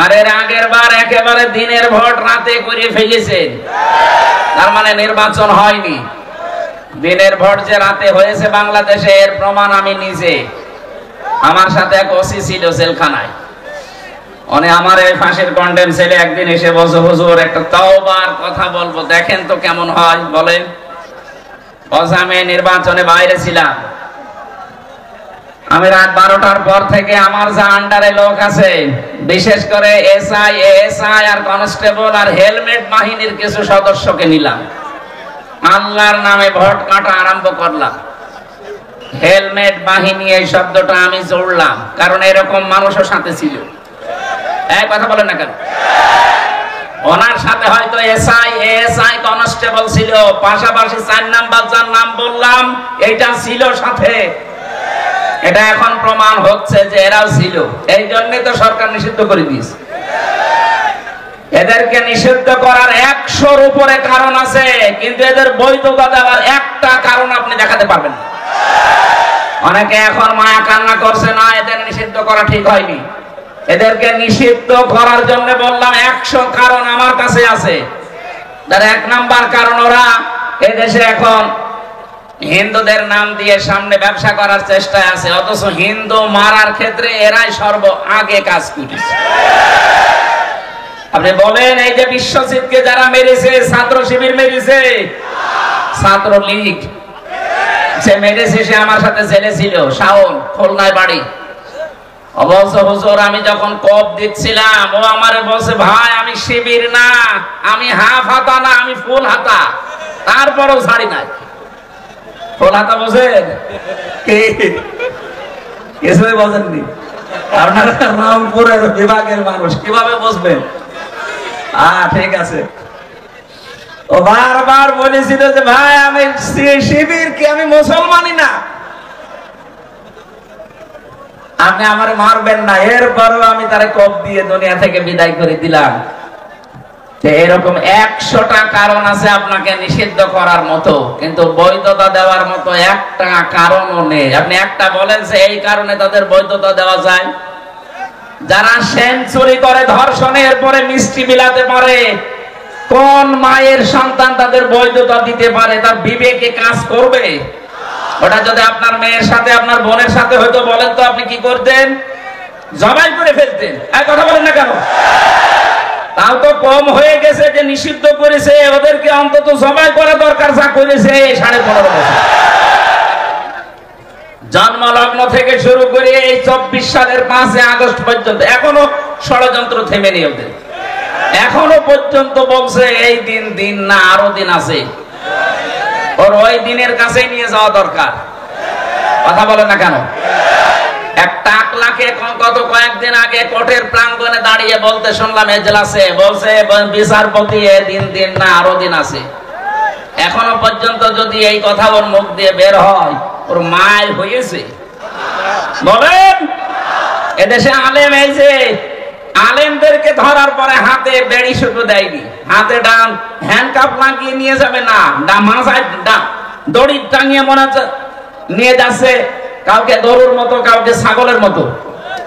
আর এর আগের বার একেবারে দিনের ভোট রাতে করে ফেলেছেন, তার মানে নির্বাচন হয়নি। দিনের ভোট যে রাতে হয়েছে বাংলাদেশে, এর প্রমাণ আমি নিজে। আমার সাথে এক ওসি ছিল জেলখানায়, উনি আমার এই ফাঁসির কন্ডেম ছেলে একদিন এসে বলছে হুজুর একটা তওবার কথা বলবো, দেখেন তো কেমন হয়। বলেন। আমি নির্বাচনে বাইরে ছিলাম, আমি রাত 12টার পর থেকে আমার যা আন্ডারে লোক আছে, বিশেষ করে এসআই, এএসআই আর কনস্টেবল আর হেলমেট বাহিনীর কিছু সদস্যকে নিলাম। আল্লাহর নামে ভোট কাটা আরম্ভ করলাম। হেলমেট বাহিনী এই শব্দটা আমি জোড়লাম, কারণ এরকম মানুষও সাথে ছিল। এক কথা বলেন না কেন? ওনার সাথে হয়তো এসআই, এএসআই, কনস্টেবল ছিল, পাশাপাশি 4 নাম্বার যার নাম বললাম এইটা ছিল সাথে। এটা এখন প্রমাণ হচ্ছে যে এরাও ছিল। এই জন্যই তো সরকার নিষিদ্ধ করে দিয়েছে। এদেরকে নিষিদ্ধ করার 100-র উপরে কারণ আছে, কিন্তু এদের বৈধতা দেওয়ার একটা কারণ আপনি দেখাতে পারবেন না। অনেকে এখন মায়া কান্না করছে, না এদের নিষিদ্ধ করা ঠিক হয়নি। এদেরকে নিষিদ্ধ করার জন্য বললাম 100 কারণ আমার কাছে আছে। তার 1 নাম্বার কারণ, ওরা এদেশে এখন হিন্দুদের নাম দিয়ে সামনে ব্যবসা করার চেষ্টায় আছে, অথচ হিন্দু মারার ক্ষেত্রে এরাই সর্ব আগে কাজ করেছে। আপনি বলেন এই যে বিশ্বজিৎকে যারা মেরেছে, ছাত্র শিবির মেরেছে, ছাত্র লীগ সে মেরেছে, সে আমার সাথে জেলে ছিল, শাওন, খুলনায় বাড়ি। অবশ্য হুজুর আমি যখন কপ দিচ্ছিলাম, ও আমারে বলছে ভাই আমি শিবির না, আমি হাফ হাতা না, আমি ফুল হাতা। তারপরও ছাড়ি নাই। ফুল হাতা বোঝেন? কিছুই বোঝেননি আপনারা, রংপুরের বিভাগের মানুষ, কিভাবে বুঝবেন? ঠিক আছে। ও বারবার বলেছিল যে ভাই আমি শিবির কি, আমি মুসলমানই না, আপনি আমার মারবেন না। এরপরও আমি তারে কোপ দিয়ে দুনিয়া থেকে বিদায় করে দিলাম। এরকম 100টা কারণ আছে আপনাকে নিষিদ্ধ করার মতো, কিন্তু বৈধতা দেওয়ার মতো একটা কারণও নেই। আপনি একটা বলেন যে এই কারণে তাদের বৈধতা দেওয়া যায়। যারা সেঞ্চুরি করে ধর্ষণের পরে মিষ্টি বিলাতে পারে, কোন মায়ের সন্তান তাদের বৈধতা দিতে পারে? তার বিবেকে কাজ করবে? ওটা যদি আপনার মেয়ের সাথে, আপনার বোনের সাথে হয়তো বলেন তো আপনি কি করতেন? জবাই করে ফেলতেন। এক কথা বলেন না কেন? তাও তো কম হয়ে গেছে যে নিষিদ্ধ করেছে, ওদেরকে অন্তত জবাই করা দরকার যা করেছে 15.5 বছর। জন্মলগ্ন থেকে শুরু করে এই 24 সালের 5 আগস্ট পর্যন্ত এখনো ষড়যন্ত্র থেমেনি ওদের। এখনো পর্যন্ত বলছে এই দিন দিন না, আরো দিন আছে। ওর ওই দিনের কাছে নিয়ে যাওয়া দরকার। কথা বলেন না কেন? একটা টাকলাকে গত কয়েকদিন আগে কোর্টের প্রাঙ্গণে দাঁড়িয়ে বলতে শুনলাম এজলাসে, বলছে বিচারপতি দিন দিন না, আরো দিন আছে। এখনো পর্যন্ত যদি এই কথা ওর মুখ দিয়ে বের হয়, ওর মাইল হয়েছে। বলেন এদেশে আলেম, এই যে আলেমদেরকে ধরার পরে হাতে বেড়ি শুধু দেয়নি, হাতে ডান হ্যান্ডকাপ লাগিয়ে নিয়ে যাবে না, মাথায় দড়ি টাঙিয়ে মনে হচ্ছে নিয়ে যাচ্ছে কাউকে গরুর মতো, কাউকে ছাগলের মতো।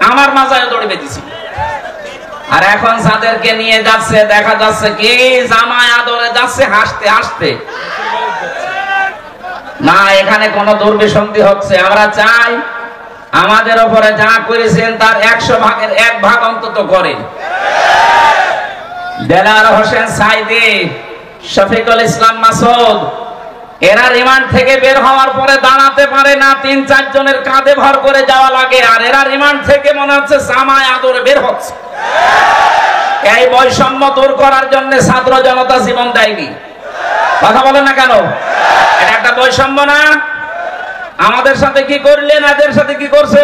আমার মাথায় দড়ি বেঁধেছি। আর এখন যাদেরকে নিয়ে যাচ্ছে দেখা যাচ্ছে কি জামায় আদরে যাচ্ছে হাসতে হাসতে। না, এখানে কোন দুর্বিসন্ধি হচ্ছে। আমরা চাই আমাদের উপরে যা করেছেন তার 100 ভাগের 1 ভাগ অন্তত করেন। দেলাওয়ার হোসেন সাইদি, শফিকুল ইসলাম মাসুদ, এরা রিমান্ড থেকে বের হওয়ার পরে দাঁড়াতে পারে না, 3-4 জনের কাঁধে ভর করে যাওয়া লাগে। আর এরা রিমান্ড থেকে মনে হচ্ছে জামায় আদরে বের হচ্ছে। এই বৈষম্য দূর করার জন্য ছাত্র জনতা জীবন দেয়নি। কথা বলেন না কেন? এটা একটা বৈষম্য না? আমাদের সাথে কি করলেন, এদের সাথে কি করছে?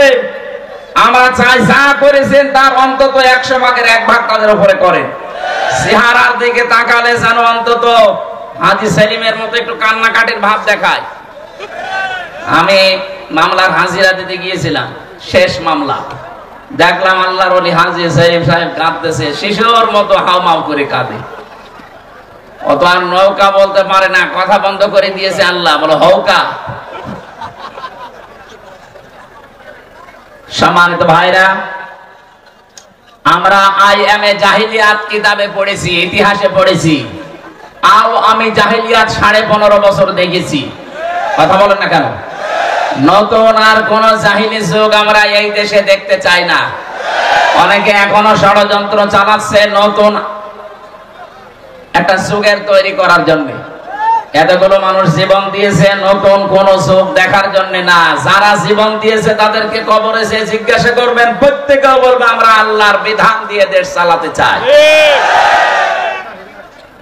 আমরা চাই যা করেছেন তার অন্তত 100 ভাগের 1 ভাগ তাদের উপরে করেন। চেহারার দিকে তাকালে যেন অন্তত হাজী সেলিমের মতো একটু কান্নাকাটির ভাব দেখায়। আমি মামলার হাজিরা দিতে গিয়েছিলাম, শেষ মামলা, দেখলাম আল্লাহর ওলি হাজী সেলিম সাহেব কাঁদতেছে, শিশুর মতো হাউমাউ করে কাঁদে। অত আর নৌকা বলতে পারে না, কথা বন্ধ করে দিয়েছে আল্লাহ, বলো হৌকা। সম্মানিত ভাইরা, আমরা আইএমএ জাহিলিয়াত কিতাবে পড়েছি, ইতিহাসে পড়েছি। আমি জাহিলিয়াত 15.5 বছর দেখেছি। কথা বলেন না কেন? নতুন আর কোন জাহিলি যুগ আমরা এই দেশে দেখতে চাই না। অনেকে এখনো ষড়যন্ত্র চালাচ্ছে নতুন একটা যুগের তৈরি করার জন্য। এতগুলো মানুষ জীবন দিয়েছে নতুন কোন যুগ দেখার জন্য না। যারা জীবন দিয়েছে তাদেরকে কবরে যে জিজ্ঞাসা করবেন, প্রত্যেকে বলবে আমরা আল্লাহর বিধান দিয়ে দেশ চালাতে চাই।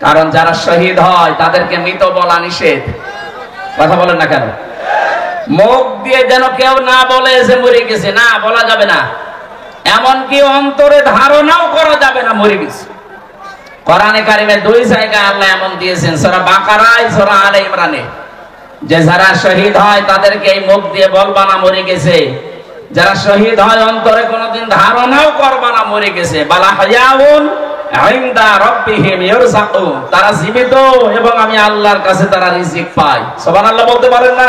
কারণ যারা শহীদ হয় তাদেরকে মৃত বলা নিষেধ। কথা বলেন না কেন? মুখ দিয়ে যেন কেউ না বলে যে মরে গেছে, না বলা যাবে না। এমনকি অন্তরে ধারণাও করা যাবে না মরে গেছে। কোরআনে কারিমে 2 জায়গায় আল্লাহ এমন দিয়েছেন, সূরা বাকারায়, সূরা আলে ইমরানে, যে যারা শহীদ হয় তাদেরকে এই মুখ দিয়ে বলবা না মরে গেছে। যারা শহীদ হয় অন্তরে কোনোদিন ধারণাও করবা না মরে গেছে। বালা হায়াউন ইনদা রাব্বিহিম ইরযাকুন, তারা জীবিত এবং আমি আল্লাহর কাছে তারা রিজিক পায়। সুবহানাল্লাহ বলতে পারেন না?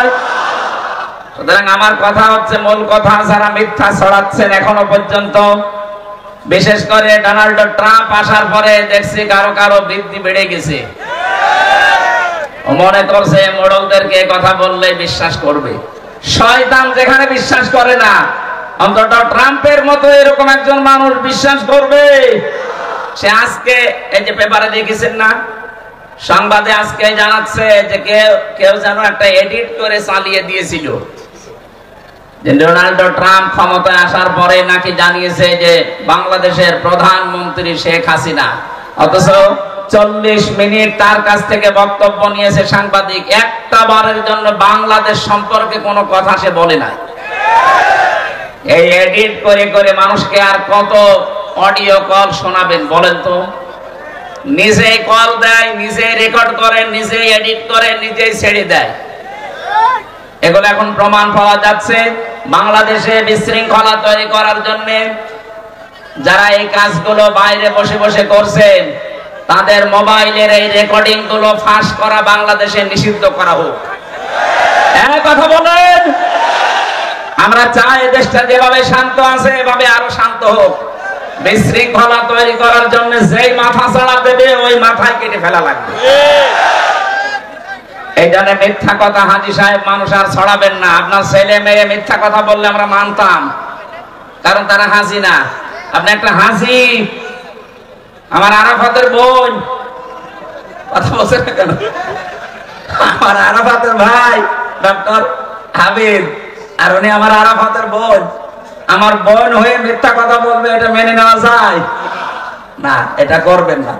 সুতরাং আমার কথা হচ্ছে, মূল কথা, যারা মিথ্যা ছড়াচ্ছেন এখনো পর্যন্ত, বিশেষ করে ডোনাল্ড ট্রাম্প আসার পরে দেখছি কারো কারো বৃদ্ধি বেড়ে গেছে। মনে করছে মোড়লদেরকে কথা বললে বিশ্বাস করবে। শয়তান যেখানে বিশ্বাস করে না, অন্তত ট্রাম্পের মতো এরকম একজন মানুষ বিশ্বাস করবে। সে আজকে এই যে পেপারে দেখেছেন না, সংবাদে আজকে জানাচ্ছে যে কেউ যেন একটা এডিট করে চালিয়ে দিয়েছিল যে ডোনাল্ড ট্রাম্প ক্ষমতায় আসার পরে নাকি জানিয়েছে যে বাংলাদেশের প্রধানমন্ত্রী শেখ হাসিনা, অথচ 40 মিনিট তার কাছ থেকে বক্তব্য নিয়েছে সাংবাদিক, একটা বারের জন্য বাংলাদেশ সম্পর্কে কোনো কথা সে বলে নাই। এই এডিট করে করে মানুষকে আর কত অডিও কল শোনাবেন বলেন তো? নিজেই কল দেয়, নিজেই রেকর্ড করে, নিজেই এডিট করে, নিজেই ছেড়ে দেয়। এগুলো এখন প্রমাণ পাওয়া যাচ্ছে। বাংলাদেশে বিশৃঙ্খলা তৈরি করার জন্য যারা এই কাজগুলো বাইরে বসে বসে করছেন, তাদের মোবাইলের এই রেকর্ডিং গুলো ফাঁস করা বাংলাদেশে নিষিদ্ধ করা হোক। এক কথা বলেন, আমরা চাই দেশটা যেভাবে শান্ত আছে এভাবে আরো শান্ত হোক। বিশৃঙ্খলা তৈরি করার জন্য যেই মাথা ছাড়া দেবে ওই মাথায় কেটে ফেলা লাগবে। এই জন্য মিথ্যা কথা হাজী সাহেব মানুষ আর ছড়াবেন না। আপনার ছেলে মেয়ে মিথ্যা কথা বললে আমরা মানতাম, কারণ তারা হাজী না। আপনি একটা হাজী, আমার আরাফাতের বোন, কথা বলছেন না কেন? আমার আরাফাতের ভাই ডক্টর হাবিব, আর উনি আমার আরাফাতের বোন। আমার বোন হয়ে মিথ্যা কথা বলবে, এটা মেনে নেওয়া যায় না? এটা করবেন না।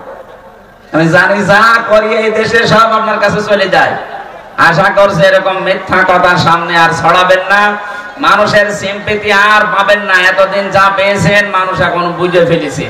আমি জানি যা করি এই দেশে সব আপনার কাছে চলে যায়। আশা করছি এরকম মিথ্যা কথা সামনে আর ছড়াবেন না। মানুষের সিম্পেথি আর পাবেন না। এতদিন যা পেয়েছেন মানুষ এখন বুঝে ফেলেছে।